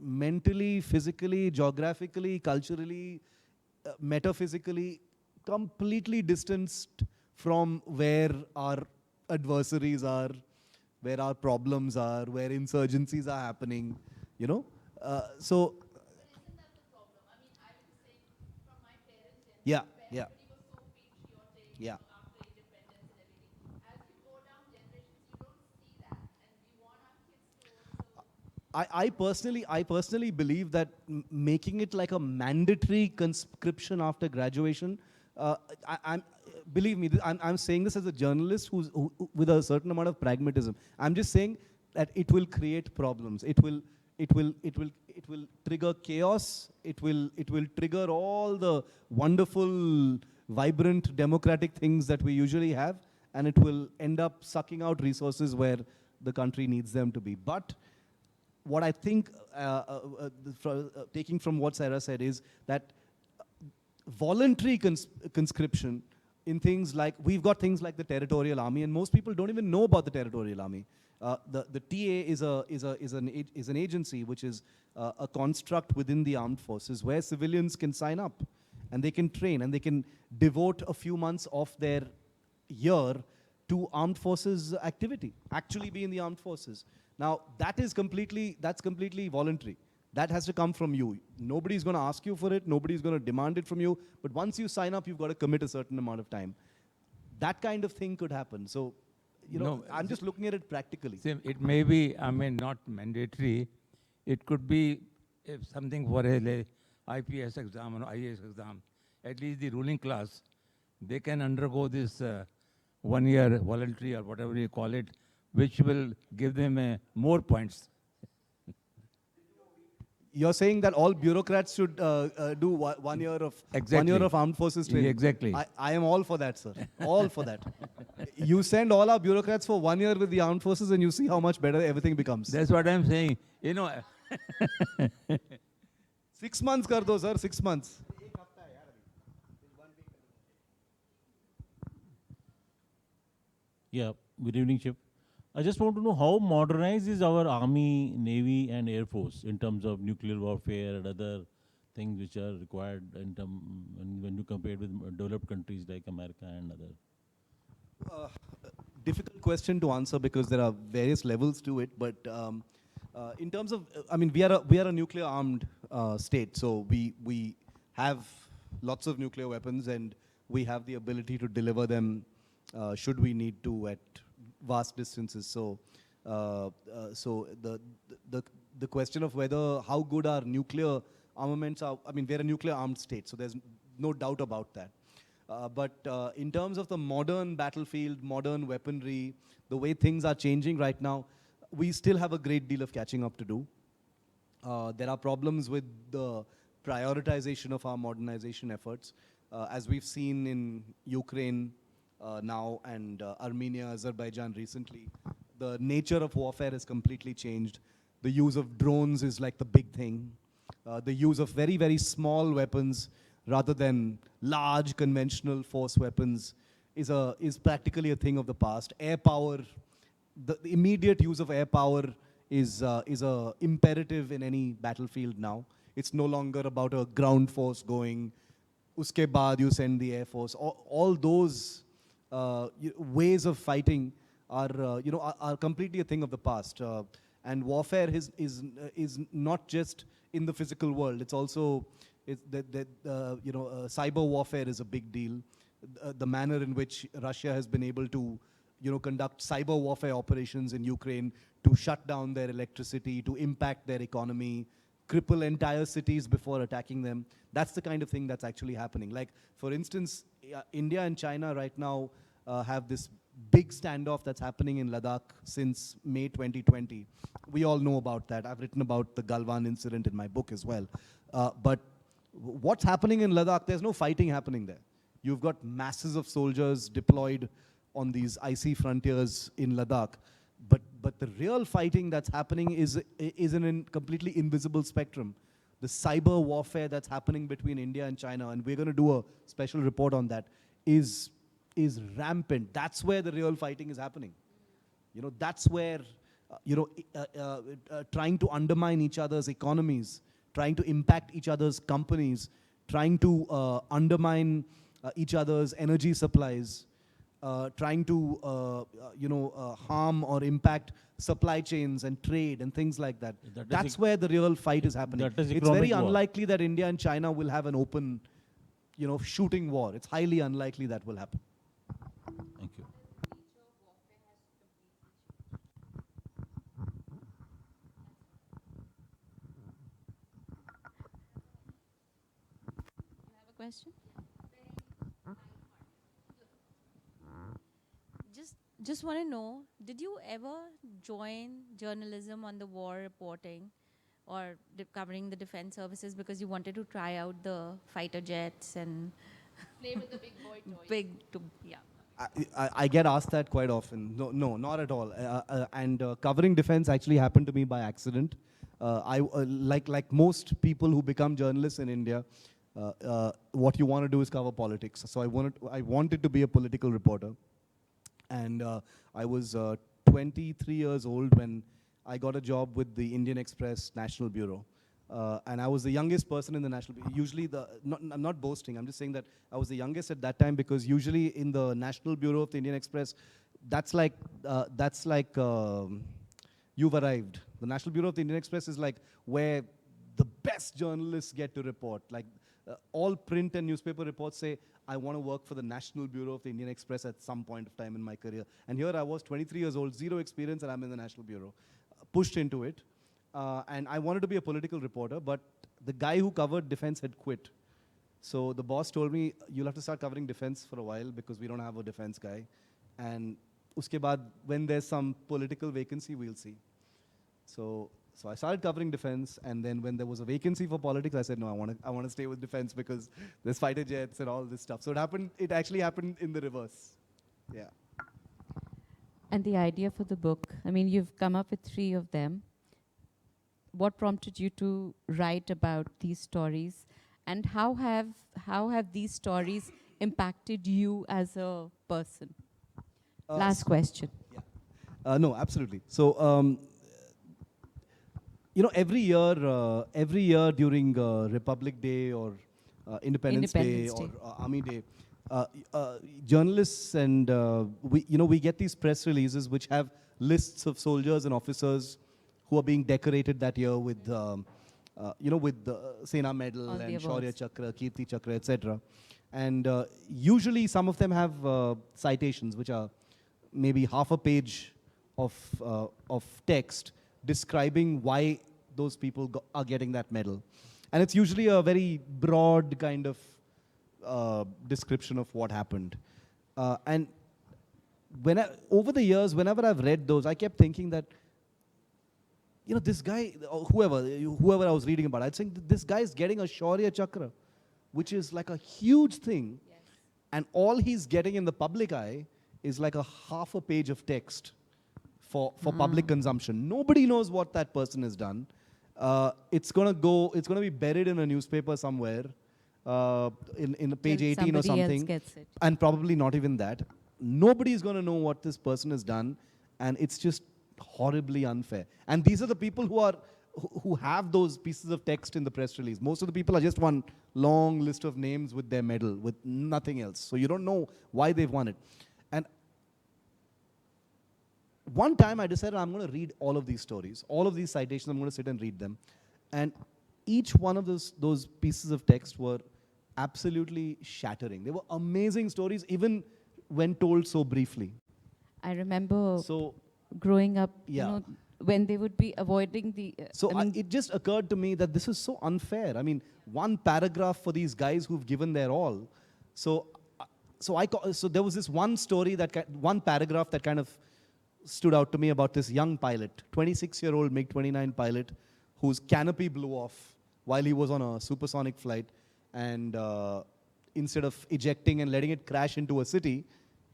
mentally, physically, geographically, culturally, metaphysically, completely distanced from where our adversaries are, where our problems are, where insurgencies are happening, so. Yeah, yeah. Yeah. I personally believe that making it like a mandatory conscription after graduation, believe me, I'm saying this as a journalist who with a certain amount of pragmatism. I'm just saying that it will create problems. It will trigger chaos. It will trigger all the wonderful, vibrant, democratic things that we usually have, and it will end up sucking out resources where the country needs them to be. But what I think, taking from what Sarah said, is that voluntary conscription in things like, we've got things like the Territorial Army, and most people don't even know about the Territorial Army. The TA is an agency which is a construct within the armed forces where civilians can sign up and they can train and they can devote a few months of their year to armed forces activity, actually be in the armed forces. Now, that's completely voluntary. That has to come from you. Nobody's going to ask you for it. Nobody's going to demand it from you. But once you sign up, you've got to commit a certain amount of time. That kind of thing could happen. So, I'm just looking at it practically. It may be, not mandatory. It could be if something for a IPS exam or IAS exam. At least the ruling class, they can undergo this 1 year voluntary or whatever you call it, which will give them more points. You're saying that all bureaucrats should do 1 year of Exactly. 1 year of armed forces training. Exactly. I am all for that, sir. All for that. You send all our bureaucrats for 1 year with the armed forces, and you see how much better everything becomes. That's what I'm saying. 6 months kar do, sir. 6 months. Yeah. Good evening, Shiv. I just want to know how modernized is our Army, Navy, and Air Force in terms of nuclear warfare and other things which are required when you compare with developed countries like America and other. Difficult question to answer because there are various levels to it. But in terms of, we are a nuclear armed state, so we have lots of nuclear weapons, and we have the ability to deliver them should we need to at vast distances. So, the question of how good our nuclear armaments are, we're a nuclear armed state, so there's no doubt about that. But in terms of the modern battlefield, modern weaponry, the way things are changing right now, we still have a great deal of catching up to do. There are problems with the prioritization of our modernization efforts. As we've seen in Ukraine, now, and Armenia, Azerbaijan recently, the nature of warfare has completely changed. The use of drones is like the big thing. The use of very, very small weapons rather than large conventional force weapons is practically a thing of the past. Air power, the immediate use of air power is a imperative in any battlefield now. It's no longer about a ground force going, uske baad you send the air force. All those ways of fighting are completely a thing of the past. And warfare is not just in the physical world. It's also cyber warfare is a big deal. The manner in which Russia has been able to conduct cyber warfare operations in Ukraine to shut down their electricity, to impact their economy, cripple entire cities before attacking them. That's the kind of thing that's actually happening. Like, for instance, India and China right now have this big standoff that's happening in Ladakh since May 2020. We all know about that. I've written about the Galwan incident in my book as well. But what's happening in Ladakh, there's no fighting happening there. You've got masses of soldiers deployed on these icy frontiers in Ladakh. But the real fighting that's happening is in a completely invisible spectrum. The cyber warfare that's happening between India and China, and we're going to do a special report on that, is rampant. That's where the real fighting is happening. That's where, trying to undermine each other's economies, trying to impact each other's companies, trying to undermine each other's energy supplies, trying to harm or impact supply chains and trade and things like that. That's where the real fight is happening. It's very unlikely that India and China will have an open, shooting war. It's highly unlikely that will happen. Thank you. You have a question? Just want to know, did you ever join journalism on the war reporting or covering the defense services because you wanted to try out the fighter jets and Play with the big boy toys. yeah. I get asked that quite often. No, not at all. Covering defense actually happened to me by accident. Like most people who become journalists in India, what you want to do is cover politics. So I wanted to be a political reporter. And I was 23 years old when I got a job with the Indian Express National Bureau. And I was the youngest person in the National Bureau. Usually, I'm not boasting, I'm just saying that I was the youngest at that time, because usually in the National Bureau of the Indian Express, that's like you've arrived. The National Bureau of the Indian Express is like where the best journalists get to report. Like all print and newspaper reports say, I want to work for the National Bureau of the Indian Express at some point of time in my career. And here I was, 23 years old, zero experience, and I'm in the National Bureau. Pushed into it. And I wanted to be a political reporter, but the guy who covered defense had quit. So the boss told me, you'll have to start covering defense for a while because we don't have a defense guy. And uske baad, when there's some political vacancy, we'll see. So I started covering defense, and then when there was a vacancy for politics, I said, no, I want to stay with defense because there's fighter jets and all this stuff. So it actually happened in the reverse. Yeah. And the idea for the book, I mean, you've come up with 3 of them. What prompted you to write about these stories, and how have these stories impacted you as a person? Last question. Yeah. No, absolutely. So, every year during Republic Day or Independence Day or Army Day, journalists and we get these press releases which have lists of soldiers and officers who are being decorated that year with the Sena Medal and Shaurya Chakra, Kirti Chakra, etc. And usually some of them have citations which are maybe half a page of text describing why those people are getting that medal. And it's usually a very broad kind of description of what happened. And over the years, whenever I've read those, I kept thinking that, this guy, or whoever I was reading about, I'd think this guy is getting a Shaurya Chakra, which is like a huge thing. Yes. And all he's getting in the public eye is like a half a page of text for public consumption. Nobody knows what that person has done. It's going to be buried in a newspaper somewhere, in page Till 18 or somebody else something. gets it. And probably not even that. Nobody's going to know what this person has done, and it's just horribly unfair. And these are the people who have those pieces of text in the press release. Most of the people are just one long list of names with their medal, with nothing else. So you don't know why they've won it. And one time I decided I'm going to read all of these stories, all of these citations, I'm going to sit and read them. And each one of those pieces of text were absolutely shattering. They were amazing stories, even when told so briefly. I remember So, growing up, yeah. you know, when they would be avoiding the. It just occurred to me that this is so unfair. I mean, one paragraph for these guys who've given their all. So there was this one story, one paragraph that kind of stood out to me about this young pilot, 26-year-old MiG-29 pilot, whose canopy blew off while he was on a supersonic flight. And instead of ejecting and letting it crash into a city,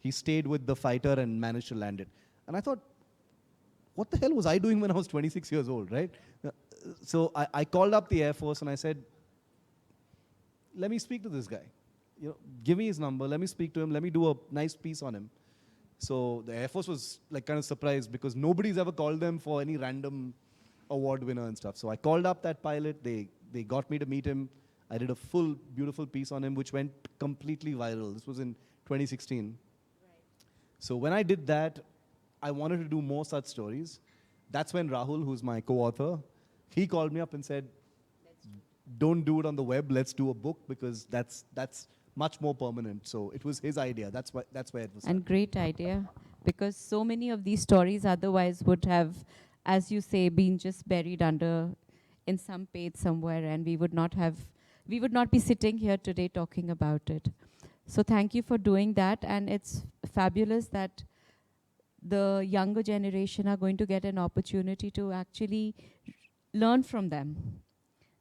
he stayed with the fighter and managed to land it. And I thought, what the hell was I doing when I was 26 years old, right? So I called up the Air Force and I said, let me speak to this guy. You know, give me his number, let me speak to him, let me do a nice piece on him. So the Air Force was like kind of surprised because nobody's ever called them for any random award winner and stuff. So I called up that pilot, they got me to meet him. I did a full, beautiful piece on him, which went completely viral. This was in 2016. Right. So when I did that, I wanted to do more such stories. That's when Rahul, who's my co-author, he called me up and said, don't do it on the web, let's do a book, because that's much more permanent. So it was his idea. That's where it was. And great idea, because so many of these stories otherwise would have, as you say, been just buried under in some page somewhere, and we would not be sitting here today talking about it. So thank you for doing that, and it's fabulous that the younger generation are going to get an opportunity to actually learn from them.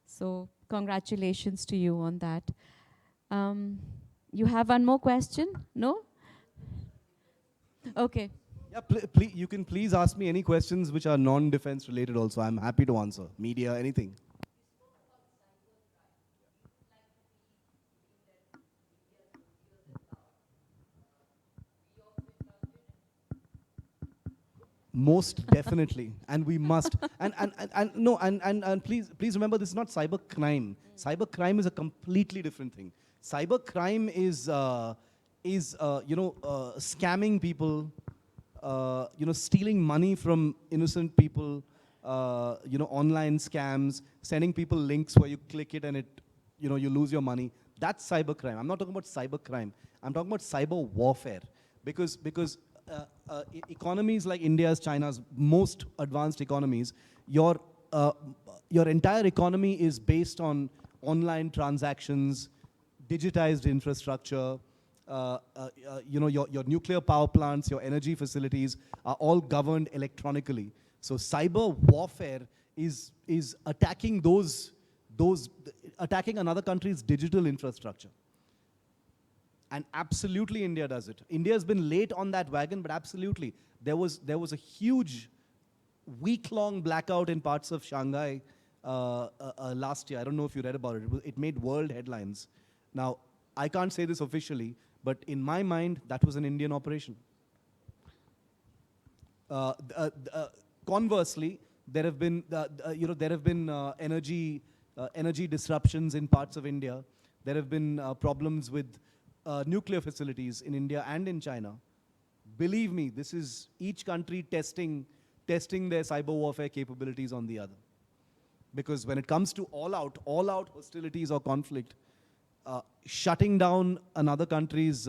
So congratulations to you on that. You have one more question? No? Okay. Yeah, you can please ask me any questions which are non-defense related also. I'm happy to answer. Media, anything. Most definitely, and we must. And please remember, this is not cyber crime. Cyber crime is a completely different thing. Cyber crime is scamming people, stealing money from innocent people, online scams, sending people links where you click it and you lose your money. That's cyber crime. I'm not talking about cyber crime. I'm talking about cyber warfare, because economies like India's, China's, most advanced economies, your entire economy is based on online transactions, digitized infrastructure. Your nuclear power plants, your energy facilities are all governed electronically. So cyber warfare is attacking attacking another country's digital infrastructure. And absolutely India does it. India has been late on that wagon, but absolutely. There was a huge week-long blackout in parts of Shanghai last year. I don't know if you read about it. It made world headlines. Now, I can't say this officially, but in my mind, that was an Indian operation. Conversely, there have been energy disruptions in parts of India. There have been problems with nuclear facilities in India and in China. Believe me, this is each country testing their cyber warfare capabilities on the other. Because when it comes to all-out hostilities or conflict, shutting down another country's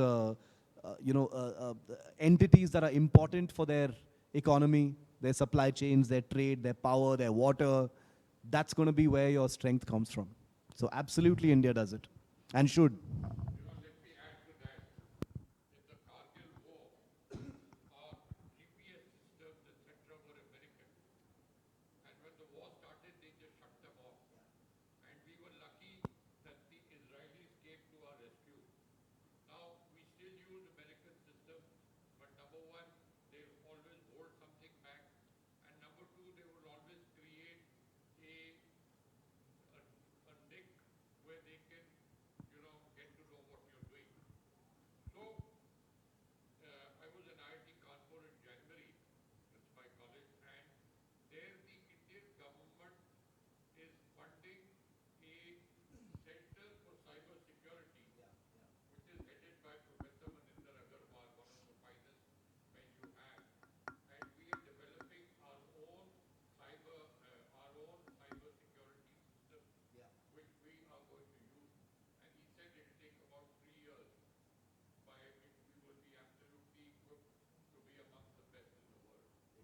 entities that are important for their economy, their supply chains, their trade, their power, their water, that's going to be where your strength comes from. So absolutely India does it, and should.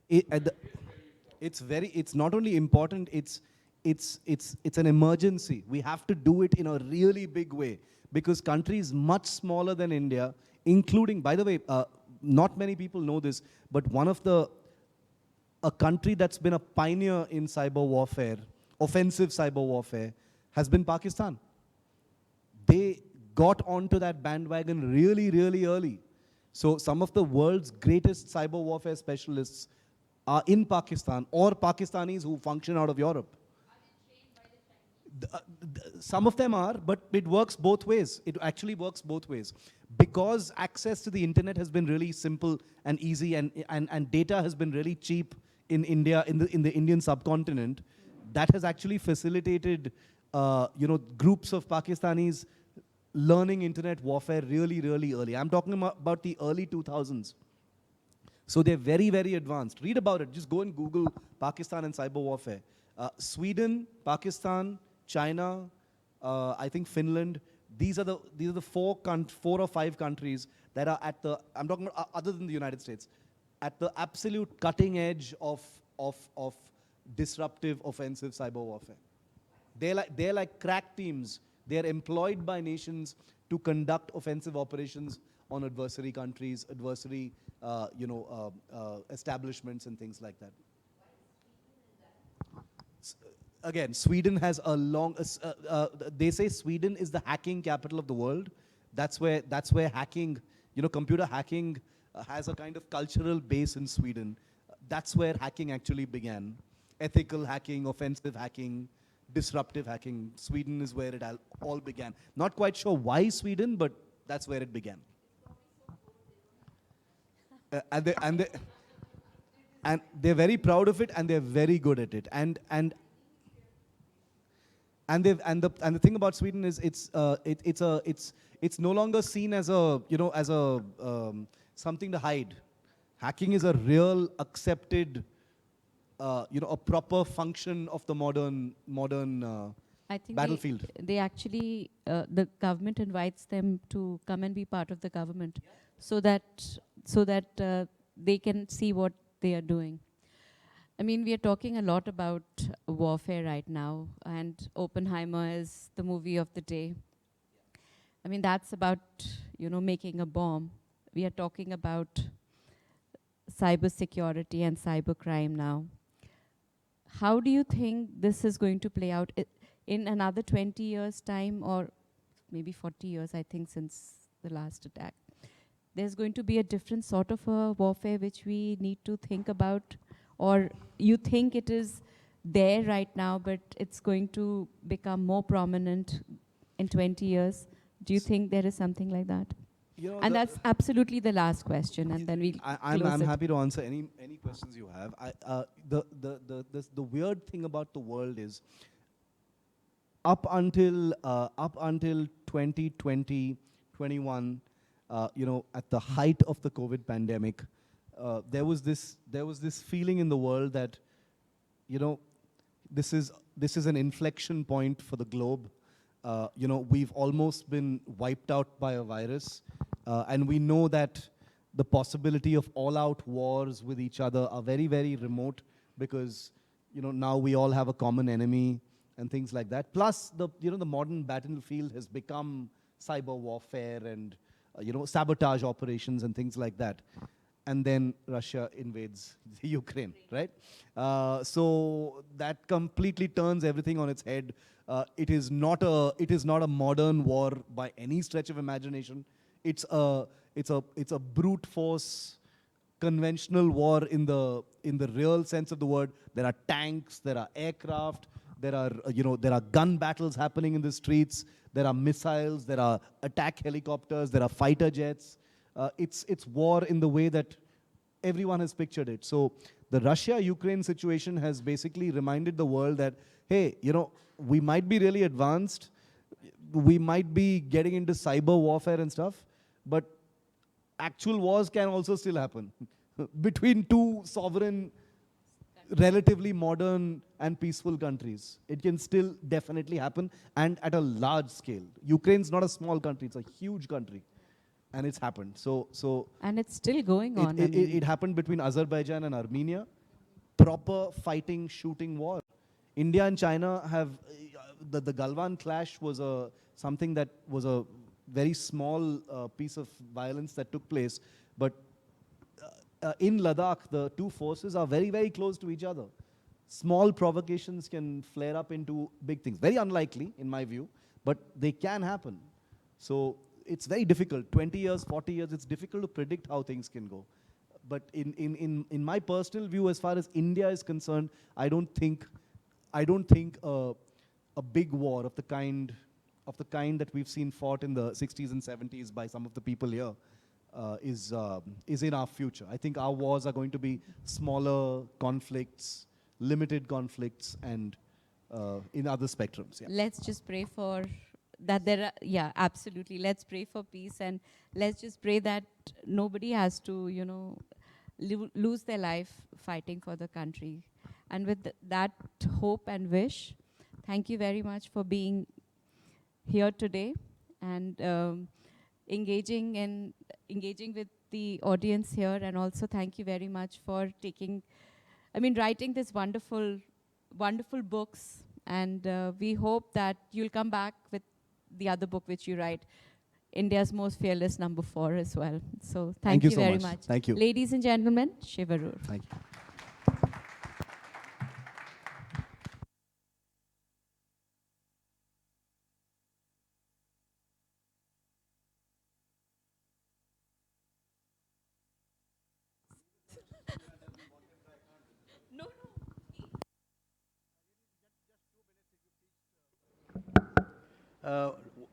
it, at the, it's not only important, it's an emergency. We have to do it in a really big way because countries much smaller than India, including, by the way, not many people know this, but a country that's been a pioneer in cyber warfare, offensive cyber warfare, has been Pakistan. They got onto that bandwagon really, really early. So some of the world's greatest cyber warfare specialists are in Pakistan or Pakistanis who function out of Europe. Some of them are, but it works both ways. It actually works both ways. Because access to the internet has been really simple and easy and data has been really cheap in India, in the Indian subcontinent, that has actually facilitated groups of Pakistanis learning internet warfare really, really early. I'm talking about the early 2000s. So they're very, very advanced. Read about it. Just go and Google Pakistan and cyber warfare. Sweden, Pakistan, China, I think Finland. These are the four or five countries that are at the, I'm talking about other than the United States, at the absolute cutting edge of disruptive offensive cyber warfare. They're like crack teams. They're employed by nations to conduct offensive operations on adversary countries, adversary establishments and things like that. Again, Sweden has a long. They say Sweden is the hacking capital of the world. That's where hacking, computer hacking, has a kind of cultural base in Sweden. That's where hacking actually began. Ethical hacking, offensive hacking, disruptive hacking. Sweden is where it all began. Not quite sure why Sweden, but that's where it began. And they're very proud of it, and they're very good at it. And the thing about Sweden is it's no longer seen as something to hide. Hacking is a real accepted, a proper function of the modern I think battlefield. they actually, the government invites them to come and be part of the government, so that they can see what they are doing. I mean, we are talking a lot about warfare right now, and Oppenheimer is the movie of the day. I mean, that's about, making a bomb. We are talking about cyber security and cyber crime now. How do you think this is going to play out in another 20 years' time, or maybe 40 years, I think, since the last attack? There's going to be a different sort of a warfare which we need to think about, or you think it is there right now, but it's going to become more prominent in 20 years? Do you think there is something like that? And that's absolutely the last question, and then we'll I'm happy to answer any questions you have. The weird thing about the world is up until 2020, 21, at the height of the COVID pandemic, there was this feeling in the world that, this is an inflection point for the globe. We've almost been wiped out by a virus, and we know that the possibility of all-out wars with each other are very, very remote because, now we all have a common enemy and things like that. Plus, the modern battlefield has become cyber warfare and, sabotage operations and things like that. And then Russia invades Ukraine, right? So that completely turns everything on its head. It is not a modern war by any stretch of imagination. It's a brute force conventional war in the real sense of the word. There are tanks, there are aircraft, there are gun battles happening in the streets, there are missiles, there are attack helicopters, there are fighter jets. It's war in the way that everyone has pictured it. So the Russia-Ukraine situation has basically reminded the world that, hey, we might be really advanced, we might be getting into cyber warfare and stuff, but actual wars can also still happen between two sovereign, relatively modern and peaceful countries. It can still definitely happen, and at a large scale. Ukraine's not a small country, it's a huge country. and it's happened. And it's still going on. It happened between Azerbaijan and Armenia. Proper fighting, shooting war. India and China have the Galwan clash was something that was a very small piece of violence that took place, but in Ladakh, the two forces are very, very close to each other. Small provocations can flare up into big things. Very unlikely, in my view, but they can happen. So it's very difficult. 20 years, 40 years, it's difficult to predict how things can go. But in my personal view, as far as India is concerned, I don't think a big war of the kind that we've seen fought in the 60s and 70s by some of the people here is in our future. I think our wars are going to be smaller conflicts, limited conflicts, and in other spectrums. Yeah. Let's just pray for that. Yeah, absolutely. Let's pray for peace, and let's just pray that nobody has to, lose their life fighting for the country. And with that hope and wish, thank you very much for being here today and engaging with the audience here, and also thank you very much for writing this wonderful books, and we hope that you'll come back with the other book which you write, India's Most Fearless #4 as well. So thank you so very much. much. Thank you. Ladies and gentlemen, Shiv Aroor. Thank you.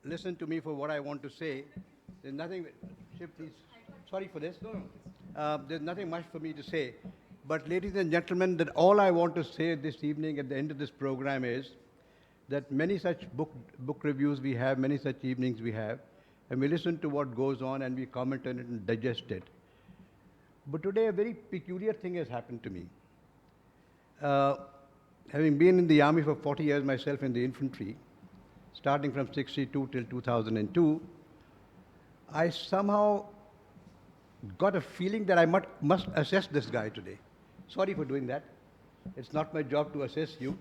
Listen to me for what I want to say. There's nothing, Shiv, please, sorry for this. There's nothing much for me to say. But ladies and gentlemen, that all I want to say this evening at the end of this program is that many such book reviews we have, many such evenings we have, and we listen to what goes on and we comment on it and digest it. But today a very peculiar thing has happened to me. Having been in the army for 40 years myself in the infantry, starting from 62 till 2002, I somehow got a feeling that I must assess this guy today. Sorry for doing that. It's not my job to assess you.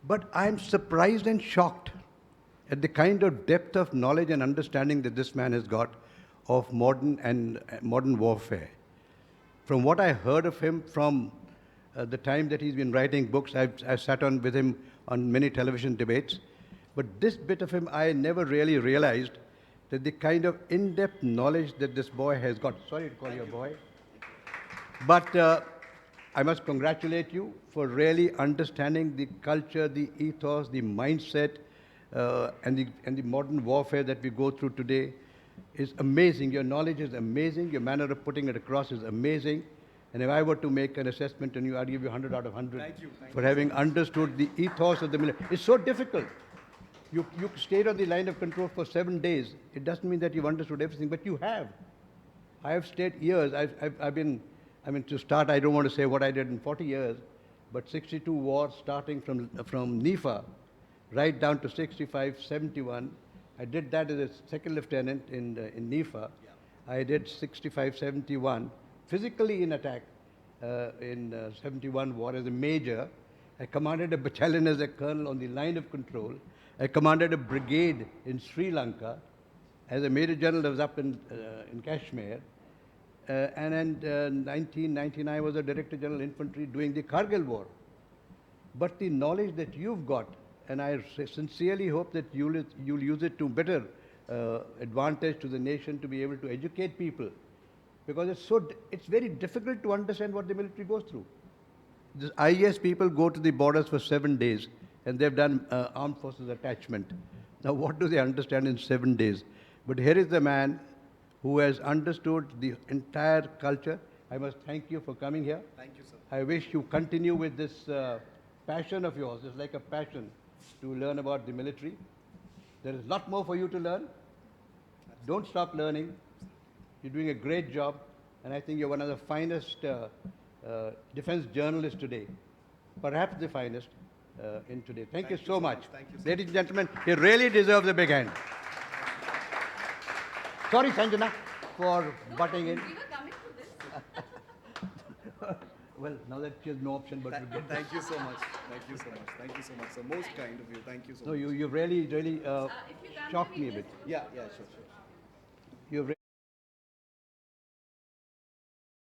But I'm surprised and shocked at the kind of depth of knowledge and understanding that this man has got of modern warfare. From what I heard of him from the time that he's been writing books, I've sat on with him on many television debates. But this bit of him, I never really realized that the kind of in-depth knowledge that this boy has got. Sorry to call you a boy. But I must congratulate you for really understanding the culture, the ethos, the mindset, and the modern warfare that we go through today is amazing. Your knowledge is amazing. Your manner of putting it across is amazing. And if I were to make an assessment on you, I'd give you 100 out of 100 for having understood the ethos of the military. It's so difficult. You stayed on the line of control for 7 days. It doesn't mean that you've understood everything, but you have. I have stayed years. To start, I don't want to say what I did in 40 years, but 62 wars starting from NIFA right down to 65, 71. I did that as a second lieutenant in NIFA. Yeah. I did 65, 71, physically in attack in 71 war as a major. I commanded a battalion as a colonel on the line of control. I commanded a brigade in Sri Lanka. As a major general, I was up in Kashmir. And in 1999, I was a Director General Infantry doing the Kargil War. But the knowledge that you've got, and I sincerely hope that you'll use it to better advantage to the nation to be able to educate people. Because it's very difficult to understand what the military goes through. The IAS people go to the borders for 7 days, and they've done armed forces attachment. Now, what do they understand in 7 days? But here is the man who has understood the entire culture. I must thank you for coming here. Thank you, sir. I wish you continue with this passion of yours. It's like a passion to learn about the military. There is a lot more for you to learn. Don't stop learning. You're doing a great job, and I think you're one of the finest defense journalists today, perhaps the finest in today. Thank you so much. Thank you, sir. Ladies and gentlemen, he really deserves a big hand. Sorry, Sanjana. for butting in. We were coming to this. Well, now that she has no option but to get. Thank you so much. Thank you so much. Thank you so much. So most kind of you. Thank you so No, much. you've really, really If you come, shocked we me a just bit. Yeah, yeah, sure, sure.